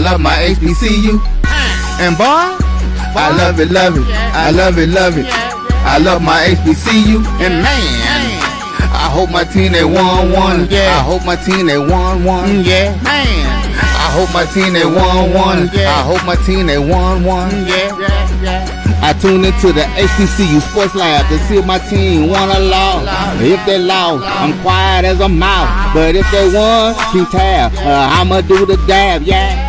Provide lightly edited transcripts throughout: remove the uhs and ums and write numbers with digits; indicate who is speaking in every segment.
Speaker 1: love my HBCU. And boy, I love it, love it. I love it, love it. I love my HBCU. And man, I hope my team they won one. I hope my team they won one. Yeah, man. I hope my team they won one. I hope my team they won one. I tune into the HBCU Sports Lab to see if my team won or lost. If they lost, I'm quiet as a mouse. But if they won, keep tab. I'ma do the dab, yeah.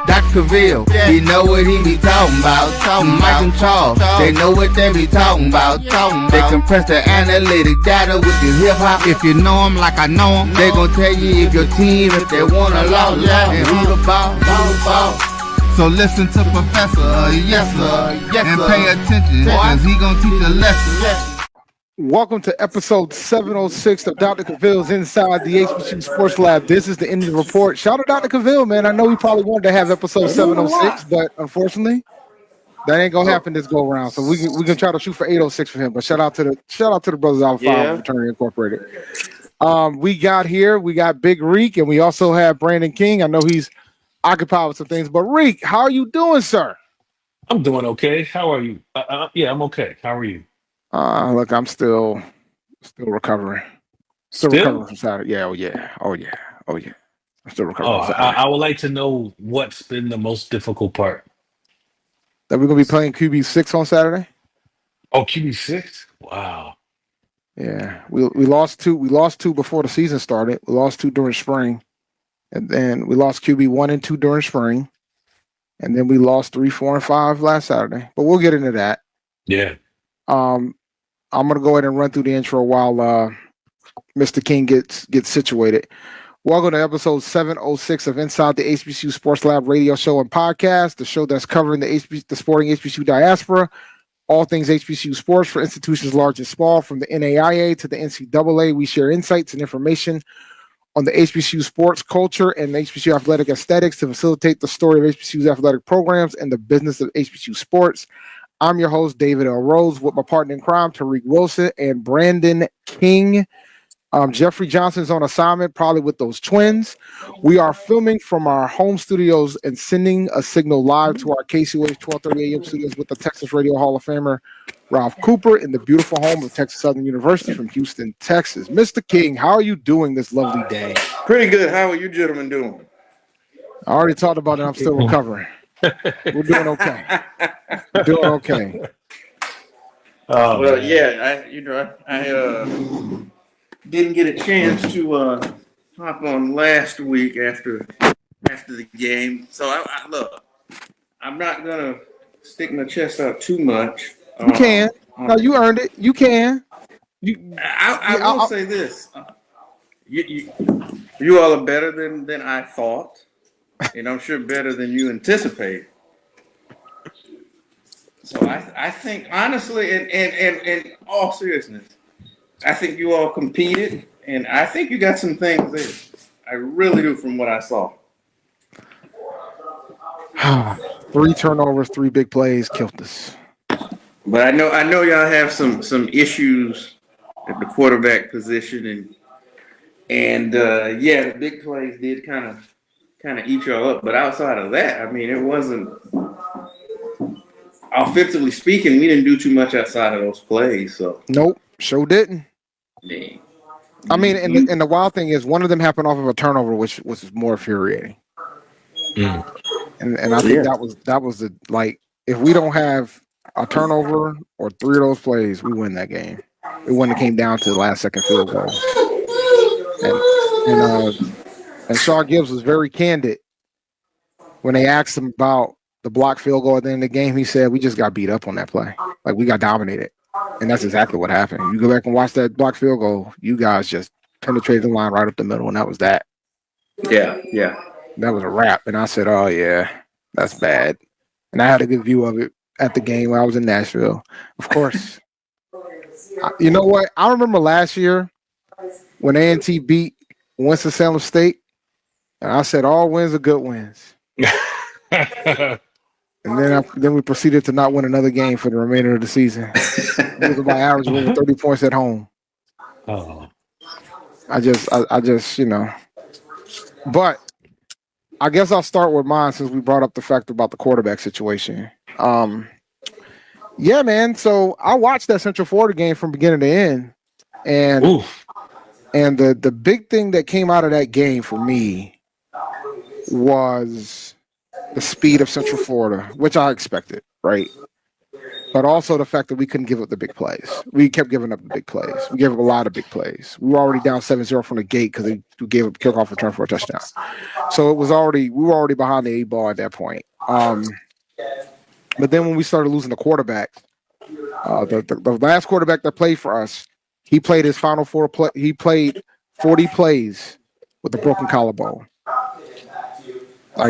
Speaker 1: Dr. Cavil, he know what he be talking about. Mike and Charles, they know what they be talking about. They compress the analytic data with the hip hop. If you know them like I know them, they gon' tell you if your team, if they won or lost, and who the ball. So listen to Professor, yes sir, and pay attention, cause he gon' teach a lesson.
Speaker 2: Welcome to episode 706 of Dr. Cavil's Inside the HBCU Sports Lab. This is the Indy Report. Shout out Dr. Cavil, man. I know we probably wanted to have episode 706, but unfortunately, that ain't gonna happen this go around. So we can try to shoot for 806 for him. But shout out to the brothers out of Fraternity Incorporated. We got Big Reek, and we also have Brandon King. I know he's occupied with some things, but Reek, how are you doing, sir?
Speaker 3: I'm doing okay. How are you? Yeah, I'm okay. How are you?
Speaker 2: Look, I'm still recovering. Still recovering from Saturday. Yeah, oh yeah. I'm still recovering from Saturday.
Speaker 3: I would like to know what's been the most difficult part.
Speaker 2: That we're gonna be playing QB6 on Saturday.
Speaker 3: Oh, QB6? Wow.
Speaker 2: Yeah, we lost two. We lost two before the season started. We lost two during spring, and then we lost QB1 and 2 during spring, and then we lost 3, 4, and 5 last Saturday. But we'll get into that.
Speaker 3: Yeah.
Speaker 2: I'm gonna go ahead and run through the intro while Mr. King gets situated. Welcome to episode 706 of Inside the HBCU Sports Lab radio show and podcast, the show that's covering the sporting HBCU diaspora, all things HBCU sports for institutions large and small, from the NAIA to the NCAA. We share insights and information on the HBCU sports culture and HBCU athletic aesthetics to facilitate the story of HBCU's athletic programs and the business of HBCU sports. I'm your host, David L. Rhodes, with my partner in crime, Tariq Wilson and Brandon King. Jeffrey Johnson's on assignment, probably with those twins. We are filming from our home studios and sending a signal live to our KCOH 1230 AM studios with the Texas Radio Hall of Famer, Ralph Cooper, in the beautiful home of Texas Southern University from Houston, Texas. Mr. King, how are you doing this lovely day?
Speaker 4: Pretty good. How are you gentlemen doing?
Speaker 2: I already talked about it. I'm still recovering. We're doing okay.
Speaker 4: Well, yeah, I didn't get a chance to hop on last week after the game. So look, I'm not gonna stick my chest out too much.
Speaker 2: You can. No, you earned it. You can.
Speaker 4: I will say this: you all are better than I thought, and I'm sure better than you anticipated. So I think, honestly, and in all seriousness, I think you all competed, and I think you got some things there. I really do, from what I saw.
Speaker 2: 3 turnovers, 3 big plays killed us.
Speaker 4: But I know y'all have some issues at the quarterback position, and the big plays did kind of eat y'all up. But outside of that, I mean, it wasn't. Offensively speaking, we didn't do too much outside of those plays. So
Speaker 2: nope, sure didn't.
Speaker 4: Yeah.
Speaker 2: I mean, and the wild thing is, one of them happened off of a turnover, which was more infuriating. And I think that was the, like, if we don't have a turnover or 3 of those plays, we win that game. It wouldn't have came down to the last second field goal. And Shaw Gibbs was very candid when they asked him about the blocked field goal at the end of the game. He said, we just got beat up on that play. Like, we got dominated. And that's exactly what happened. You go back and watch that blocked field goal, you guys just penetrated the line right up the middle, and that was that.
Speaker 4: Yeah.
Speaker 2: That was a wrap. And I said, oh, yeah, that's bad. And I had a good view of it at the game when I was in Nashville. Of course. You know what? I remember last year when A&T beat Winston-Salem State, and I said all wins are good wins. And then we proceeded to not win another game for the remainder of the season. It was about average winning 30 points at home.
Speaker 3: Oh.
Speaker 2: I just, you know. But I guess I'll start with mine since we brought up the fact about the quarterback situation. Yeah, man. So I watched that Central Florida game from beginning to end, and
Speaker 3: Oof.
Speaker 2: the big thing that came out of that game for me was the speed of Central Florida, which I expected, right? But also the fact that we couldn't give up the big plays. We kept giving up the big plays. We gave up a lot of big plays. We were already down 7-0 from the gate because we gave up a kickoff return for a touchdown. So we were already behind the 8 ball at that point. But then when we started losing the quarterback, the last quarterback that played for us, he played his final 4 play. He played 40 plays with a broken collarbone.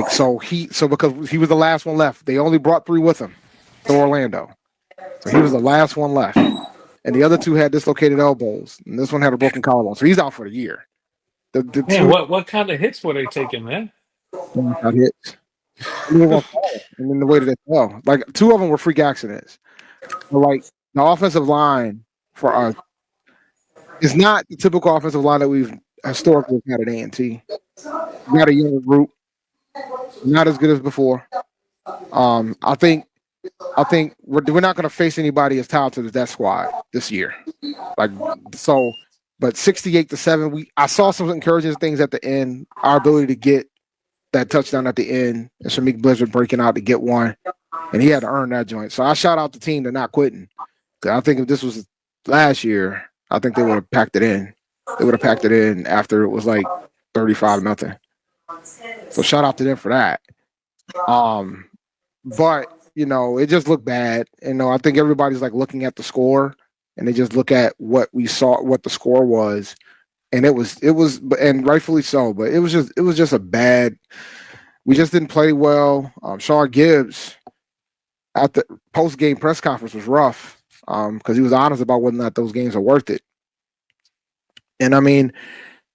Speaker 2: So because he was the last one left, they only brought 3 with him to Orlando. So he was the last one left. And the other 2 had dislocated elbows. And this one had a broken collarbone. So he's out for the year.
Speaker 3: Man, what kind of hits were they taking, man?
Speaker 2: Got hits. And then the way that they fell. Like 2 of them were freak accidents. But like the offensive line for us is not the typical offensive line that we've historically had at A&T. We got a younger group, not as good as before. I think we're not going to face anybody as talented as that squad this year. But 68-7, I saw some encouraging things at the end. Our ability to get that touchdown at the end, and Shamik Blizzard breaking out to get one, and he had to earn that joint. So I shout out the team to not quitting. I think if this was last year, I think they would have packed it in. They would have packed it in after it was like 35-0. So shout out to them for that. But it just looked bad. I think everybody's like looking at the score, and they just look at what we saw, what the score was, and it was, and rightfully so. But it was just a bad. We just didn't play well. Sean Gibbs at the post-game press conference was rough because he was honest about whether or not those games are worth it. And I mean,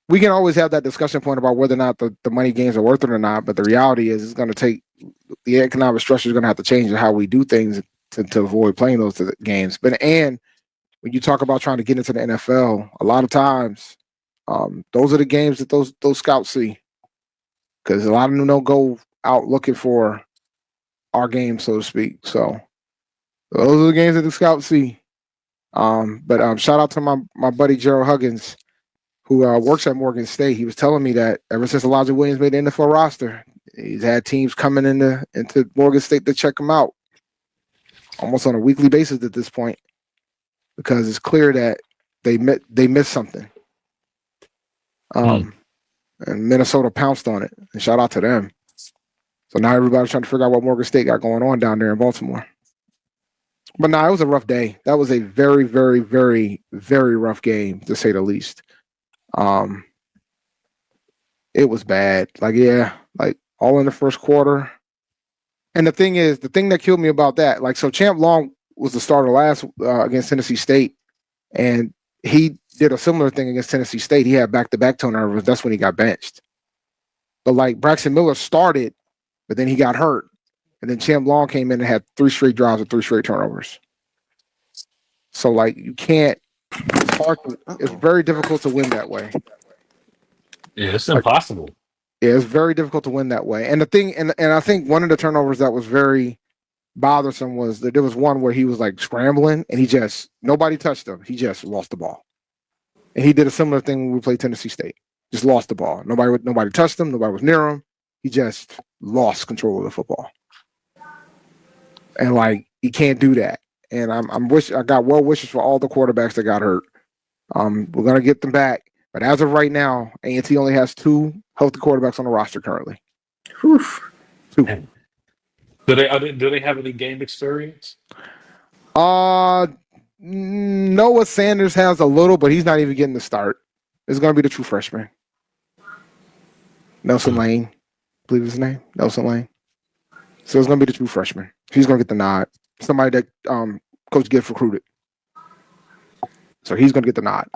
Speaker 2: we can always have that discussion point about whether or not the money games are worth it or not. But the reality is, it's going to take the economic structure is going to have to change how we do things to avoid playing those games. And when you talk about trying to get into the NFL, a lot of times those are the games that those scouts see, because a lot of them don't go out looking for our game, so to speak. So those are the games that the scouts see. But shout out to my buddy Gerald Huggins, who works at Morgan State. He was telling me that ever since Elijah Williams made the NFL roster, he's had teams coming into Morgan State to check him out almost on a weekly basis at this point, because it's clear that they missed something. And Minnesota pounced on it, and shout out to them. So now everybody's trying to figure out what Morgan State got going on down there in Baltimore. But it was a rough day. That was a very, very, very, very rough game, to say the least. It was bad. Like all in the first quarter. And the thing that killed me about that, so Champ Long was the starter last against Tennessee State, and he did a similar thing against Tennessee State. He had back-to-back turnovers. That's when he got benched. But Braxton Miller started, but then he got hurt. And then Champ Long came in and had 3 straight drives with 3 straight turnovers. So you can't. It's very difficult to win that way.
Speaker 3: Yeah, it's impossible.
Speaker 2: Yeah, it's very difficult to win that way. And the thing, and I think one of the turnovers that was very bothersome was that there was one where he was scrambling, and nobody touched him. He just lost the ball. And he did a similar thing when we played Tennessee State. Just lost the ball. Nobody touched him. Nobody was near him. He just lost control of the football. And he can't do that. And I got well wishes for all the quarterbacks that got hurt. We're gonna get them back. But as of right now, A&T only has 2 healthy quarterbacks on the roster currently.
Speaker 4: Whew.
Speaker 2: 2.
Speaker 3: Do they have any game experience?
Speaker 2: Noah Sanders has a little, but he's not even getting the start. It's going to be the true freshman. Nelson Lane, I believe his name. Nelson Lane. So it's going to be the true freshman. He's going to get the nod. Somebody that Coach Gibbs recruited. So he's going to get the nod.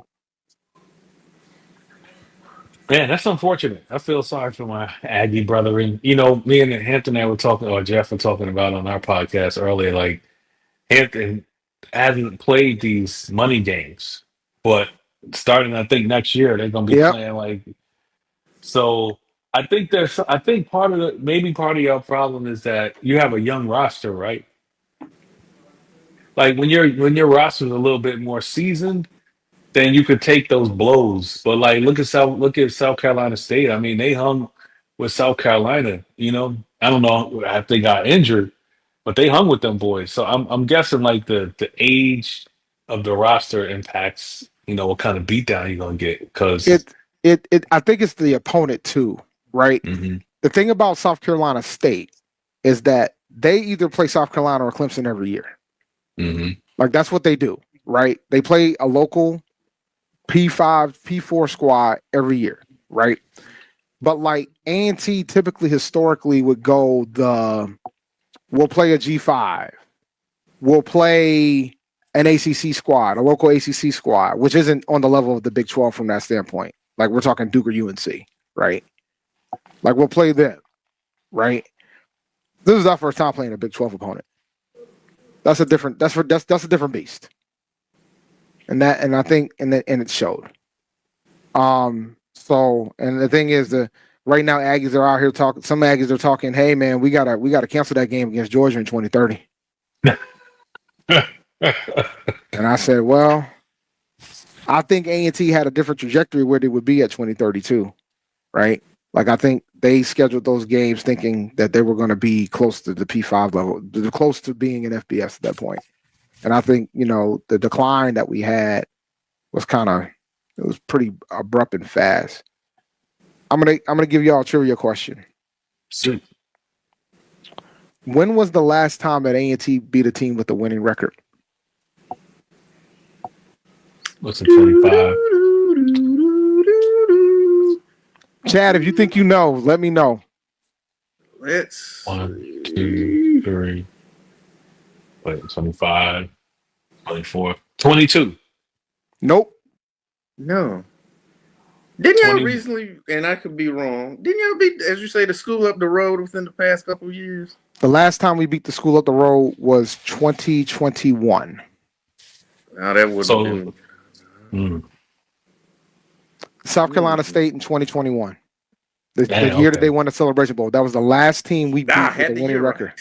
Speaker 3: Man, that's unfortunate. I feel sorry for my Aggie brother. And, me and Hampton and I were talking, or Jeff were talking about on our podcast earlier, Hampton hasn't played these money games, but starting, I think, next year, they're going to be playing so I think part of your problem is that you have a young roster, right? Like when your roster is a little bit more seasoned, then you could take those blows. But like look at South Carolina State. I mean, they hung with South Carolina, you know. I don't know if they got injured, but they hung with them boys. So I'm guessing like the age of the roster impacts, you know, what kind of beatdown you're gonna get. Because
Speaker 2: It I think it's the opponent too, right? The thing about South Carolina State is that they either play South Carolina or Clemson every year. Like that's what they do, right? They play a local P5, P4 squad every year, right? But like A&T typically historically would go we'll play a G5. We'll play an ACC squad, a local ACC squad, which isn't on the level of the Big 12 from that standpoint. Like we're talking Duke or UNC, right? Like we'll play them, right? This is our first time playing a Big 12 opponent. That's a different beast. And I think it showed. So and the thing is right now Aggies are out here talking. Some Aggies are talking, hey man, we gotta cancel that game against Georgia in 2030. And I said, well, I think A&T had a different trajectory where they would be at 2032, right? Like I think they scheduled those games thinking that they were going to be close to the P5 level, close to being an FBS at that point. And I think, you know, the decline that we had was it was pretty abrupt and fast. I'm gonna give y'all a trivia question.
Speaker 3: Sure.
Speaker 2: When was the last time that A&T beat a team with a winning record?
Speaker 3: What's it, 25?
Speaker 2: Chad, if you think you know, let me know.
Speaker 4: Let's
Speaker 3: 1, 2, 3. Wait, 25, 24, 22.
Speaker 2: Nope.
Speaker 4: No. Didn't y'all
Speaker 3: 20.
Speaker 4: recently, and I could be wrong, didn't y'all beat, as you say, the school up the road within the past couple of years?
Speaker 2: The last time we beat the school up the road was 2021.
Speaker 4: No, that wouldn't have been.
Speaker 2: South Carolina State in 2021. The year that they won the Celebration Bowl. That was the last team we beat with a winning record.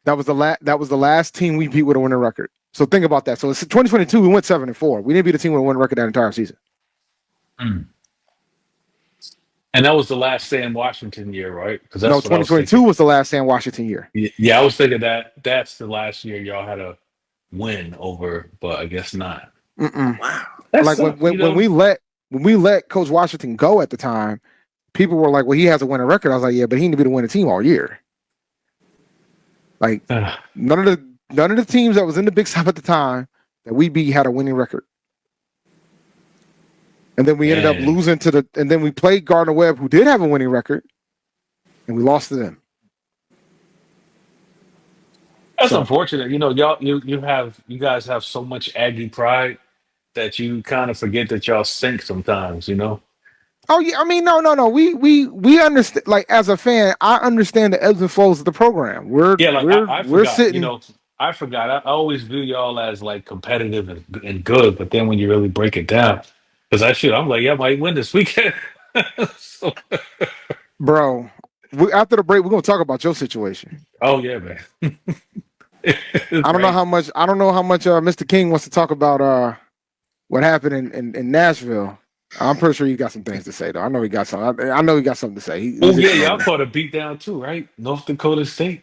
Speaker 2: That was the last team we beat with a winning record. So think about that. So it's 2022, we went 7-4. We didn't beat a team with a winning record that entire season.
Speaker 3: And that was the last Sam Washington year, right? Because
Speaker 2: no, 2022 was the last Sam Washington year.
Speaker 3: Yeah, I was thinking that's the last year y'all had a win over, but I guess not.
Speaker 4: Wow.
Speaker 2: Like when we let Coach Washington go at the time, people were like, "Well, he has a winning record." I was like, "Yeah, but he didn't be the winning team all year." Like none of the teams that was in the Big South at the time that we beat had a winning record. And then we ended up losing and then we played Gardner Webb, who did have a winning record, and we lost to them.
Speaker 3: That's unfortunate. You know, you guys have so much Aggie pride that you kind of forget that y'all stink sometimes, you know?
Speaker 2: Oh yeah, I mean, no. We understand. Like as a fan, I understand the ebbs and flows of the program. We're sitting.
Speaker 3: You know, I forgot. I always view y'all as like competitive and good, but then when you really break it down, because I'm like, yeah, I might win this weekend.
Speaker 2: Bro, after the break, we're gonna talk about your situation.
Speaker 3: Oh yeah, man.
Speaker 2: I don't know how much Mr. King wants to talk about what happened in Nashville. I'm pretty sure you got some things to say though. I know he got something. I know he got something to say.
Speaker 3: Y'all caught a beat down too, right? North Dakota State.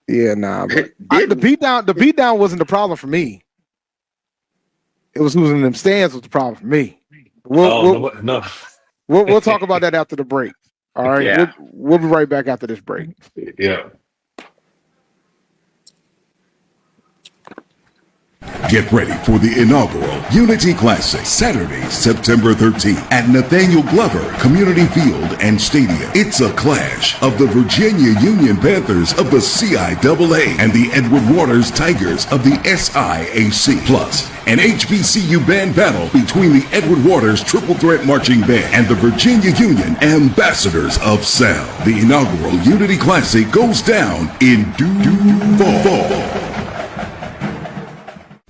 Speaker 2: Yeah, nah. But the beat down wasn't the problem for me. It was losing them stands was the problem for me. We'll talk about that after the break. All right. Yeah. We'll be right back after this break.
Speaker 3: Yeah.
Speaker 5: Get ready for the inaugural Unity Classic, Saturday, September 13th at Nathaniel Glover Community Field and Stadium. It's a clash of the Virginia Union Panthers of the CIAA and the Edward Waters Tigers of the SIAC. Plus, an HBCU band battle between the Edward Waters Triple Threat Marching Band and the Virginia Union Ambassadors of Sound. The inaugural Unity Classic goes down in due fall.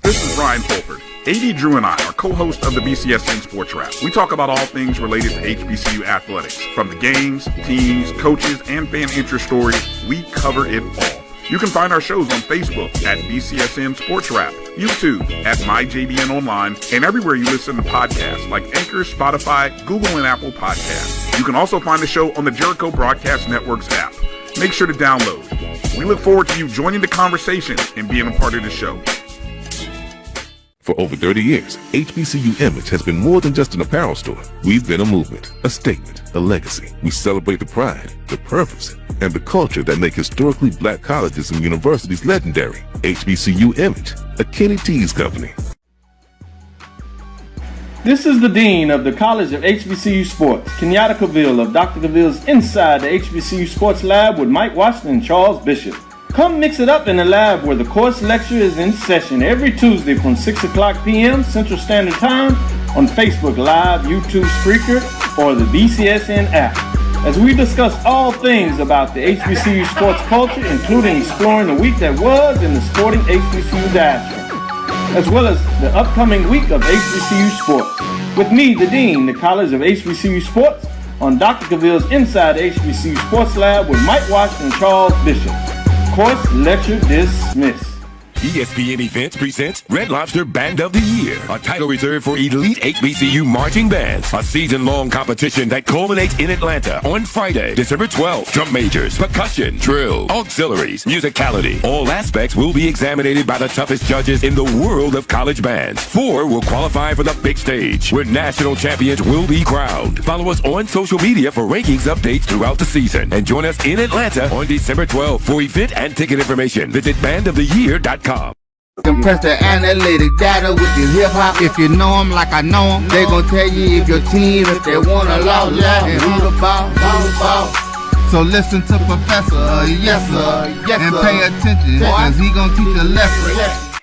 Speaker 6: This is Ryan Fulford. AD Drew and I are co-hosts of the BCSN Sports Lab. We talk about all things related to HBCU athletics. From the games, teams, coaches, and fan interest stories, we cover it all. You can find our shows on Facebook at BCSN Sports Lab, YouTube at MyJBN Online, and everywhere you listen to podcasts like Anchor, Spotify, Google, and Apple Podcasts. You can also find the show on the Jericho Broadcast Network's app. Make sure to download. We look forward to you joining the conversation and being a part of the show.
Speaker 7: For over 30 years, HBCU Image has been more than just an apparel store. We've been a movement, a statement, a legacy. We celebrate the pride, the purpose, and the culture that make historically black colleges and universities legendary. HBCU Image, a Kenny T's company.
Speaker 8: This is the Dean of the College of HBCU Sports, Kenyatta Cavil of Dr. Cavil's Inside the HBCU Sports Lab with Mike Washington and Charles Bishop. Come mix it up in the lab where the course lecture is in session every Tuesday from 6 o'clock p.m. Central Standard Time on Facebook Live, YouTube Spreaker, or the BCSN app, as we discuss all things about the HBCU sports culture, including exploring the week that was in the sporting HBCU diaspora, as well as the upcoming week of HBCU sports. With me, the Dean, the College of HBCU Sports, on Dr. Cavil's Inside the HBCU Sports Lab with Mike Washington and Charles Bishop. Course lecture dismissed.
Speaker 9: ESPN Events presents Red Lobster Band of the Year, a title reserved for elite HBCU marching bands. A season-long competition that culminates in Atlanta on Friday, December 12th. Drum majors, percussion, drill, auxiliaries, musicality. All aspects will be examined by the toughest judges in the world of college bands. 4 will qualify for the big stage, where national champions will be crowned. Follow us on social media for rankings updates throughout the season. And join us in Atlanta on December 12th. For event and ticket information, visit bandoftheyear.com.
Speaker 1: Compress the analytic data with your hip hop. If you know them like I know them, they gon' tell you if your team, if they wanna lose, and who the ball. So listen to Professor, yes sir, and pay attention, cause he gon' teach a lesson.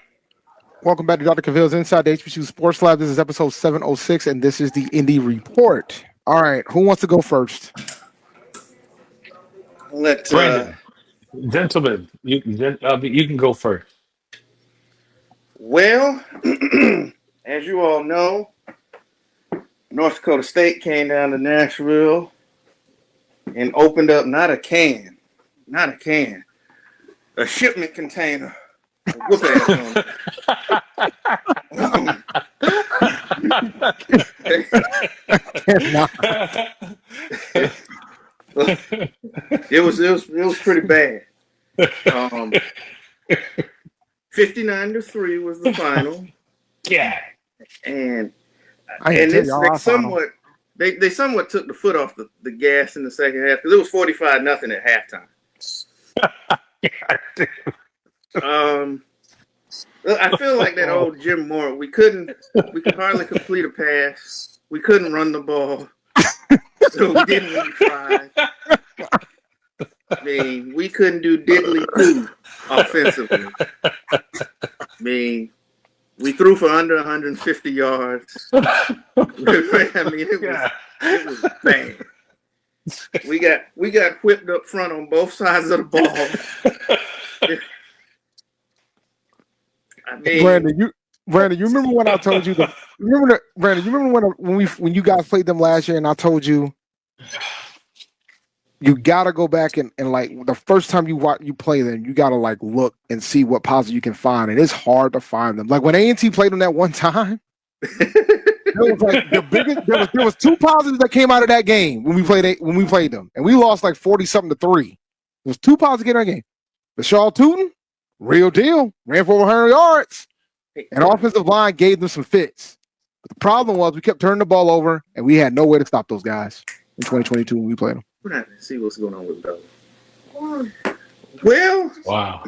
Speaker 2: Welcome back to Dr. Cavil's Inside the HBCU Sports Lab. This is episode 706, and this is the Indy Report. All right, who wants to go first?
Speaker 3: Brandon, gentlemen, you can go first.
Speaker 4: Well, as you all know, North Dakota State came down to Nashville and opened up not a shipment container. Whoop ass It was pretty bad. 59-3 was the final.
Speaker 3: Yeah,
Speaker 4: and they somewhat took the foot off the gas in the second half because it was 45-0 at halftime. I feel like that old Jim Moore. We could hardly complete a pass. We couldn't run the ball, so we didn't even try. I mean, we couldn't do diddly poo offensively. I mean, we threw for under 150 yards. I mean, it was bad. We got whipped up front on both sides of the ball. I mean,
Speaker 2: Brandon, you remember when I told you that? Brandon, you remember when you guys played them last year, and I told you gotta go back and like the first time you play them, you gotta like look and see what positives you can find, and it's hard to find them. Like when A&T played them that one time, there was like there was 2 positives that came out of that game when we played them, and we lost like 40-something to 3. There was 2 positives in that game. Bashaw Tootin, real deal, ran for over 100 yards, and offensive line gave them some fits. But the problem was we kept turning the ball over, and we had no way to stop those guys in 2022 when we played them.
Speaker 4: We're not going to see what's going on with those. Well,
Speaker 3: wow.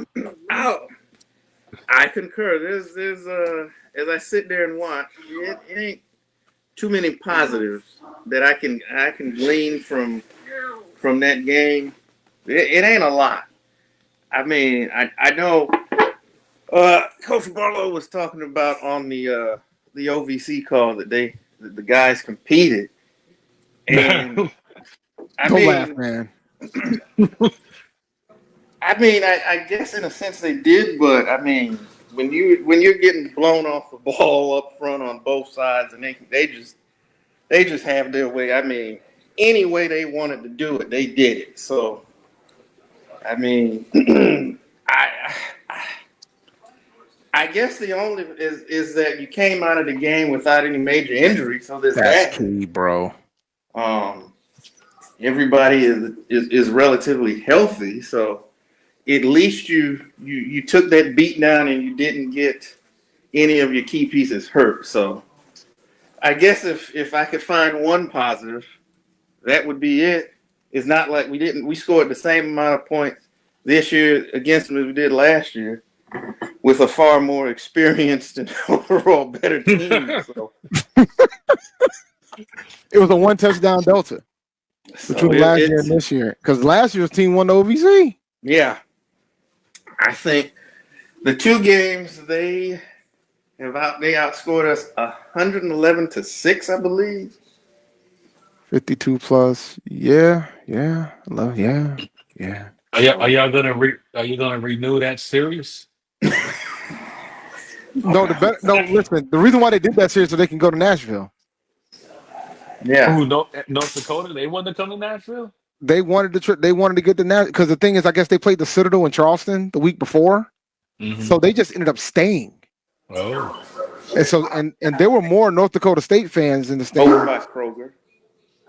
Speaker 4: I concur. There's as I sit there and watch, it ain't too many positives that I can glean from that game. It ain't a lot. I mean, I know Coach Barlow was talking about on the OVC call that the guys competed, and
Speaker 2: Don't laugh, man.
Speaker 4: I mean, I guess in a sense they did, but I mean, when you're getting blown off the ball up front on both sides, and they just have their way. I mean, any way they wanted to do it, they did it. So, I mean, I I guess the only is that you came out of the game without any major injury, so there's
Speaker 2: That's
Speaker 4: that.
Speaker 2: key, bro.
Speaker 4: Everybody is relatively healthy, so at least you took that beat down and you didn't get any of your key pieces hurt. So I guess if I could find one positive, that would be it. It's not like we scored the same amount of points this year against them as we did last year, with a far more experienced and overall better team. So
Speaker 2: It was a 1 touchdown delta between last year and this year, because last year's team won the OVC.
Speaker 4: Yeah, I think the two games they outscored us 111-6, I believe.
Speaker 2: 52 plus. Yeah.
Speaker 3: Are y'all gonna renew that series?
Speaker 2: No, listen. The reason why they did that series so they can go to Nashville.
Speaker 4: Yeah.
Speaker 3: Who, North Dakota? They wanted to come to Nashville?
Speaker 2: They wanted the trip. They wanted to get to Nashville because the thing is, I guess they played the Citadel in Charleston the week before, so they just ended up staying.
Speaker 3: Oh.
Speaker 2: And so and there were more North Dakota State fans in the stands.
Speaker 4: Over by Kroger.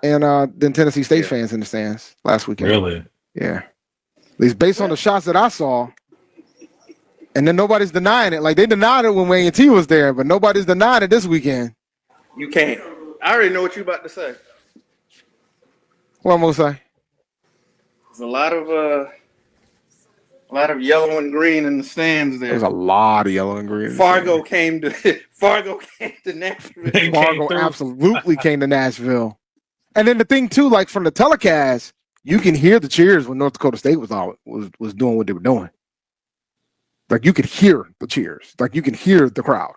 Speaker 2: And then Tennessee State fans in the stands last weekend.
Speaker 3: Really?
Speaker 2: Yeah. At least based on the shots that I saw. And then nobody's denying it. Like, they denied it when Wayne T was there, but nobody's denying it this weekend.
Speaker 4: You can't. I already know what you're about to say.
Speaker 2: What am I gonna say?
Speaker 4: There's a lot of yellow and green in the stands there.
Speaker 2: There's a lot of yellow and green.
Speaker 4: Fargo came to Nashville.
Speaker 2: Fargo absolutely came to Nashville. And then the thing too, like from the telecast, you can hear the cheers when North Dakota State was doing what they were doing. Like, you could hear the cheers. Like, you can hear the crowd.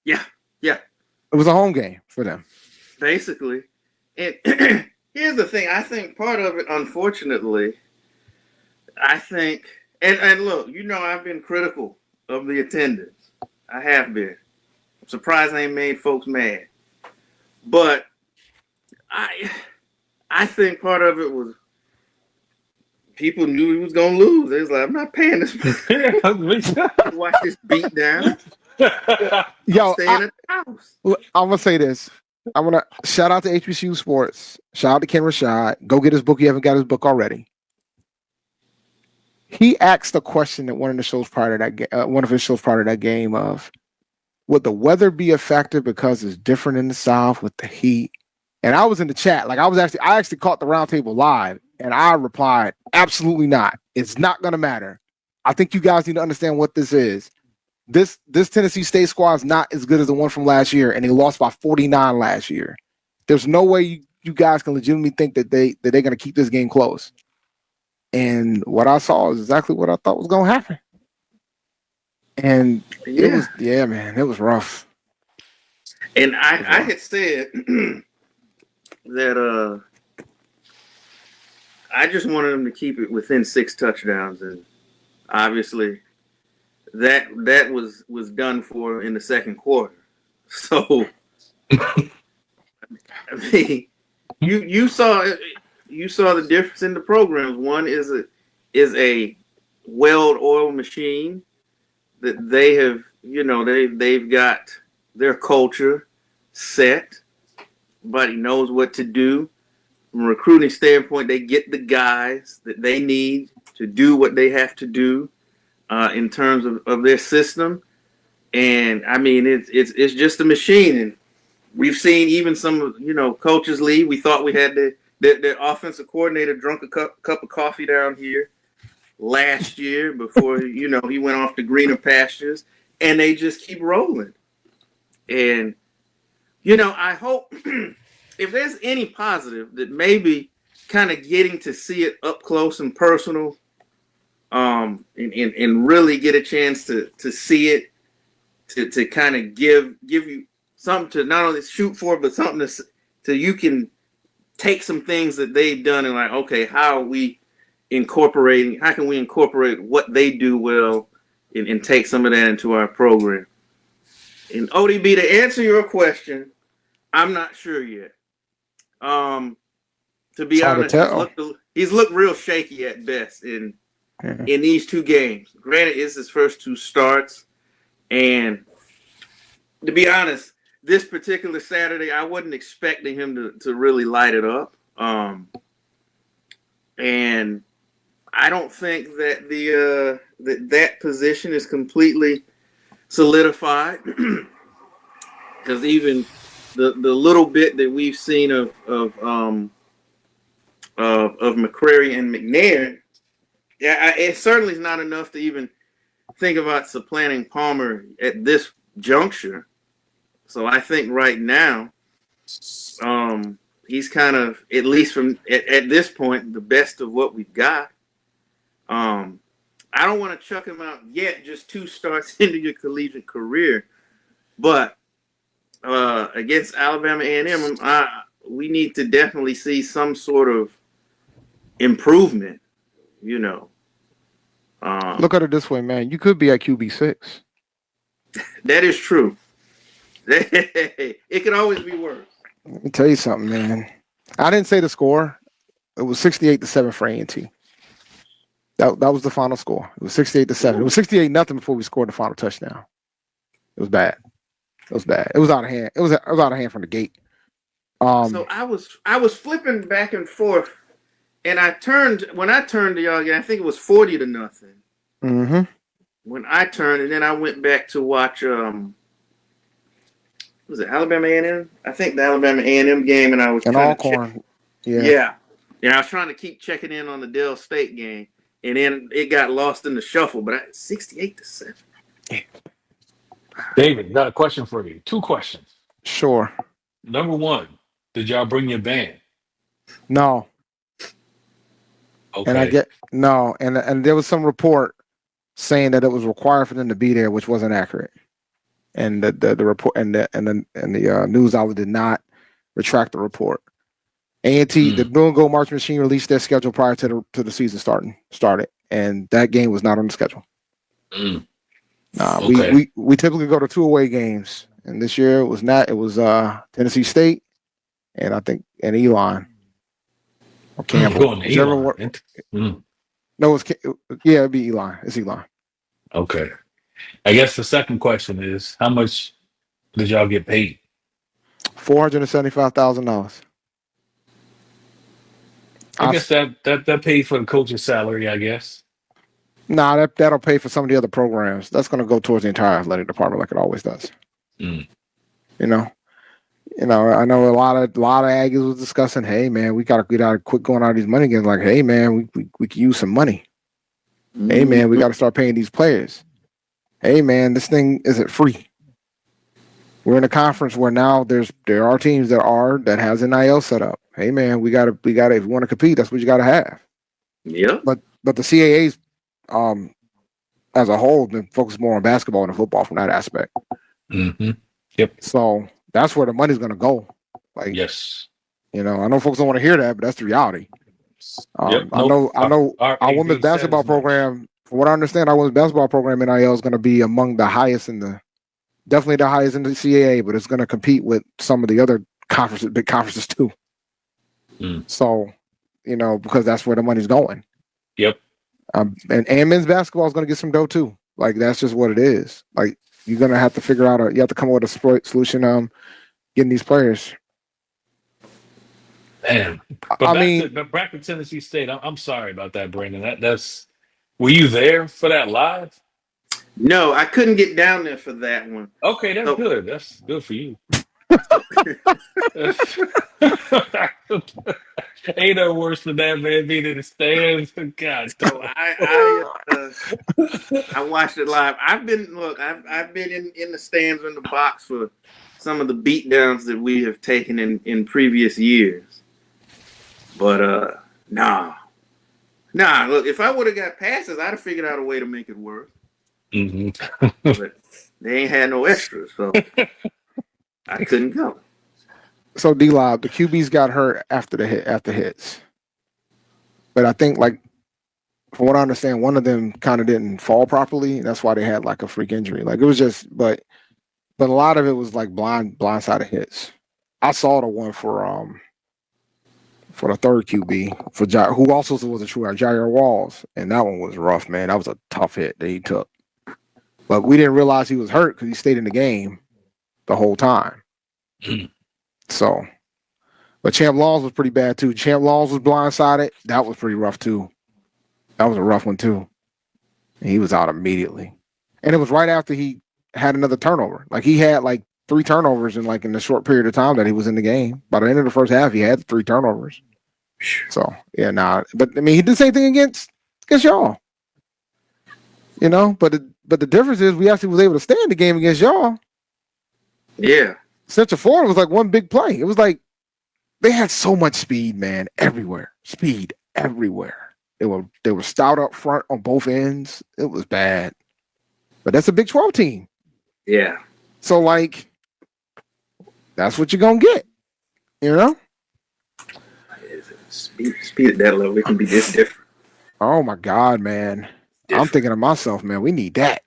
Speaker 4: Yeah.
Speaker 2: It was a home game for them.
Speaker 4: Basically. And here's the thing. I think part of it, unfortunately, and look, I've been critical of the attendance. I have been. I'm surprised they ain't made folks mad. But I think part of it was people knew he was gonna lose. They was like, I'm not paying this. Watch this beat down.
Speaker 2: Yo,
Speaker 4: Stay in the house.
Speaker 2: I'm gonna say this. I want to shout out to HBCU Sports. Shout out to Ken Rashad. Go get his book. You haven't got his book already. He asked a question at one of his shows prior to that game of, would the weather be a factor because it's different in the South with the heat? And I was in the chat. Like, I actually caught the roundtable live, and I replied, absolutely not. It's not gonna matter. I think you guys need to understand what this is. This Tennessee State squad is not as good as the one from last year, and they lost by 49 last year. There's no way you guys can legitimately think that they're going to keep this game close. And what I saw is exactly what I thought was going to happen. And it was rough.
Speaker 4: And I had said that I just wanted them to keep it within 6 touchdowns, and obviously that was done for in the second quarter. So I mean, you saw the difference in the programs. One is a well-oiled machine that they have, they've got their culture set. Everybody knows what to do. From a recruiting standpoint, they get the guys that they need to do what they have to do in terms of their system. And I mean, it's just a machine. And we've seen even some, coaches leave. We thought we had the offensive coordinator drunk a cup of coffee down here last year before, he went off to greener pastures, and they just keep rolling. And, I hope if there's any positive that maybe kind of getting to see it up close and personal, and really get a chance to see it, to kind of give you something to not only shoot for, but something to you can take some things that they've done and like, okay, how can we incorporate what they do well and take some of that into our program. And ODB, to answer your question, I'm not sure yet. To be honest, he's looked real shaky at best in these two games. Granted, it's his first two starts, and to be honest, this particular Saturday, I wasn't expecting him to really light it up. And I don't think that that position is completely solidified, because even the little bit that we've seen of McCrary and McNair, it certainly is not enough to even think about supplanting Palmer at this juncture. So I think right now, he's kind of, at least from at this point, the best of what we've got. I don't want to chuck him out yet, just 2 starts into your collegiate career, but against Alabama A&M, we need to definitely see some sort of improvement.
Speaker 2: Look at it this way, man. You could be at QB6.
Speaker 4: That is true. It could always be worse.
Speaker 2: Let me tell you something, man. I didn't say the score. It was 68-7 for A&T. That was the final score. It was 68-7. It was 68-0 before we scored the final touchdown. It was bad. It was out of hand. It was out of hand from the gate.
Speaker 4: So I was flipping back and forth, and when I turned to y'all again, I think it was 40-0.
Speaker 2: Mm-hmm.
Speaker 4: When I turned, and then I went back to watch was it Alabama A&M? I think the Alabama A&M game, and I was trying to check. Yeah. I was trying to keep checking in on the Dell State game, and then it got lost in the shuffle. But 68-7.
Speaker 3: David, got a question for you. 2 questions.
Speaker 2: Sure.
Speaker 3: Number 1, did y'all bring your band?
Speaker 2: No.
Speaker 3: Okay.
Speaker 2: And there was some report saying that it was required for them to be there, which wasn't accurate. And the report and the news outlet did not retract the report. A&T, the Blue and Gold March Machine, released their schedule prior to the season started, and that game was not on the schedule.
Speaker 3: Okay.
Speaker 2: We typically go to 2 away games, and this year it was not. It was Tennessee State, and I think Elon or Campbell.
Speaker 3: Going to Elon.
Speaker 2: No, it'd be Elon. It's Elon.
Speaker 3: Okay. I guess the second question is, how much did y'all get paid?
Speaker 2: $475,000.
Speaker 3: I guess that paid for the coach's salary, I guess.
Speaker 2: Nah, that'll pay for some of the other programs. That's going to go towards the entire athletic department, like it always does. I know a lot of Aggies was discussing, hey man, we gotta quit going out of these money games. Like, hey man, we could use some money. Hey man, we got to start paying these players. Hey man, this thing isn't free. We're in a conference where now there are teams that has an NIL set up. Hey man, we gotta if you want to compete, that's what you gotta have.
Speaker 4: Yeah.
Speaker 2: But the CAA's as a whole been focused more on basketball than football from that aspect.
Speaker 3: Mm-hmm. Yep.
Speaker 2: So that's where the money's gonna go. Like,
Speaker 3: yes.
Speaker 2: I know folks don't want to hear that, but that's the reality.
Speaker 3: Yep.
Speaker 2: I know our women's basketball program, from what I understand, our women's basketball program NIL is going to be among the highest definitely the highest in the CAA, but it's going to compete with some of the other big conferences too. So, because that's where the money's going.
Speaker 3: Yep.
Speaker 2: And men's basketball is going to get some dough too. Like, that's just what it is. Like, you're going to have to figure out you have to come up with a solution getting these players.
Speaker 3: Damn. But back to Tennessee State, I'm sorry about that, Brandon. That's were you there for that live?
Speaker 4: No, I couldn't get down there for that one.
Speaker 3: Okay, that's good. That's good for you. Ain't no worse than that, man, being in the stands. God.
Speaker 4: So I watched it live. I've been in the stands in the box for some of the beatdowns that we have taken in previous years. But nah. Look, if I would have got passes, I'd have figured out a way to make it work.
Speaker 3: Mm-hmm.
Speaker 4: But they ain't had no extras, so I couldn't go.
Speaker 2: So D-Lob, the QBs got hurt after hits, but I think like from what I understand, one of them kind of didn't fall properly. That's why they had like a freak injury. Like it was just, but a lot of it was like blindsided hits. I saw the one for the third QB for who also was a true Jair Walls, and that one was rough, man. That was a tough hit that he took. But we didn't realize he was hurt because he stayed in the game the whole time. So, but Champ Laws was pretty bad too. Champ Laws was blindsided. That was pretty rough too. That was a rough one too. And he was out immediately. And it was right after he had another turnover. Like he had like 3 turnovers in the short period of time that he was in the game. By the end of the first half, he had 3 turnovers. So yeah, but I mean, he did the same thing against y'all. You know, but the difference is we actually was able to stay in the game against y'all.
Speaker 4: Yeah.
Speaker 2: Central Florida was like one big play. It was like they had so much speed, man, everywhere. Speed everywhere. They were stout up front on both ends. It was bad. But that's a Big 12 team.
Speaker 4: Yeah.
Speaker 2: So like that's what you're gonna get. You know?
Speaker 4: Speed at that level, it can be this different.
Speaker 2: Oh my God, man. I'm thinking to myself, man, we need that.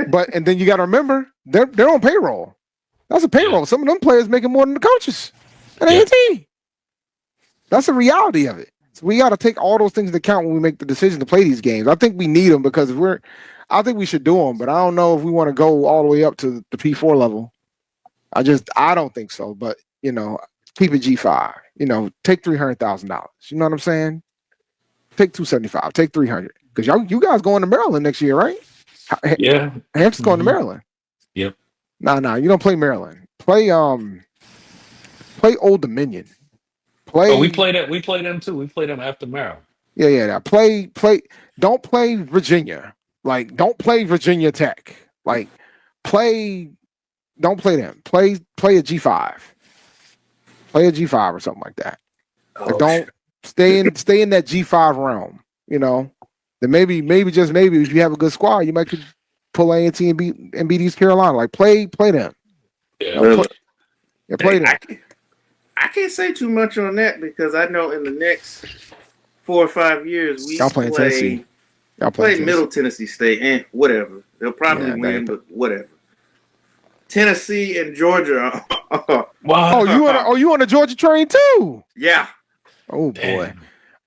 Speaker 2: But and then you gotta remember, they're on payroll. That's a payroll. Some of them players making more than the coaches at A&T. That's the reality of it. So we got to take all those things into account when we make the decision to play these games. I think we need them because I think we should do them, but I don't know if we want to go all the way up to the P4 level. I don't think so. But you know, keep it G5. You know, take $300,000. You know what I'm saying? Take $275. Take $300 because you guys going to Maryland next year, right?
Speaker 3: Yeah,
Speaker 2: Hampton's going to Maryland.
Speaker 3: Yep.
Speaker 2: No, you don't play Maryland. Play Old Dominion.
Speaker 3: We play that. We play them too. We play them after Maryland.
Speaker 2: Yeah. Play. Don't play Virginia. Like, don't play Virginia Tech. Like, don't play them. Play a G5. Play a G5 or something like that. Like, don't stay in that G5 realm. You know, then maybe just maybe if you have a good squad, you might could pull A&T and beat East Carolina. Like, play them.
Speaker 3: Yeah.
Speaker 2: Play them.
Speaker 4: I can't say too much on that because I know in the next 4 or 5 years we
Speaker 2: play Tennessee. Y'all
Speaker 4: play Middle Tennessee State and whatever. They'll probably win, but whatever. Tennessee and Georgia.
Speaker 3: Wow.
Speaker 2: You on the Georgia train too?
Speaker 4: Yeah.
Speaker 2: Oh boy.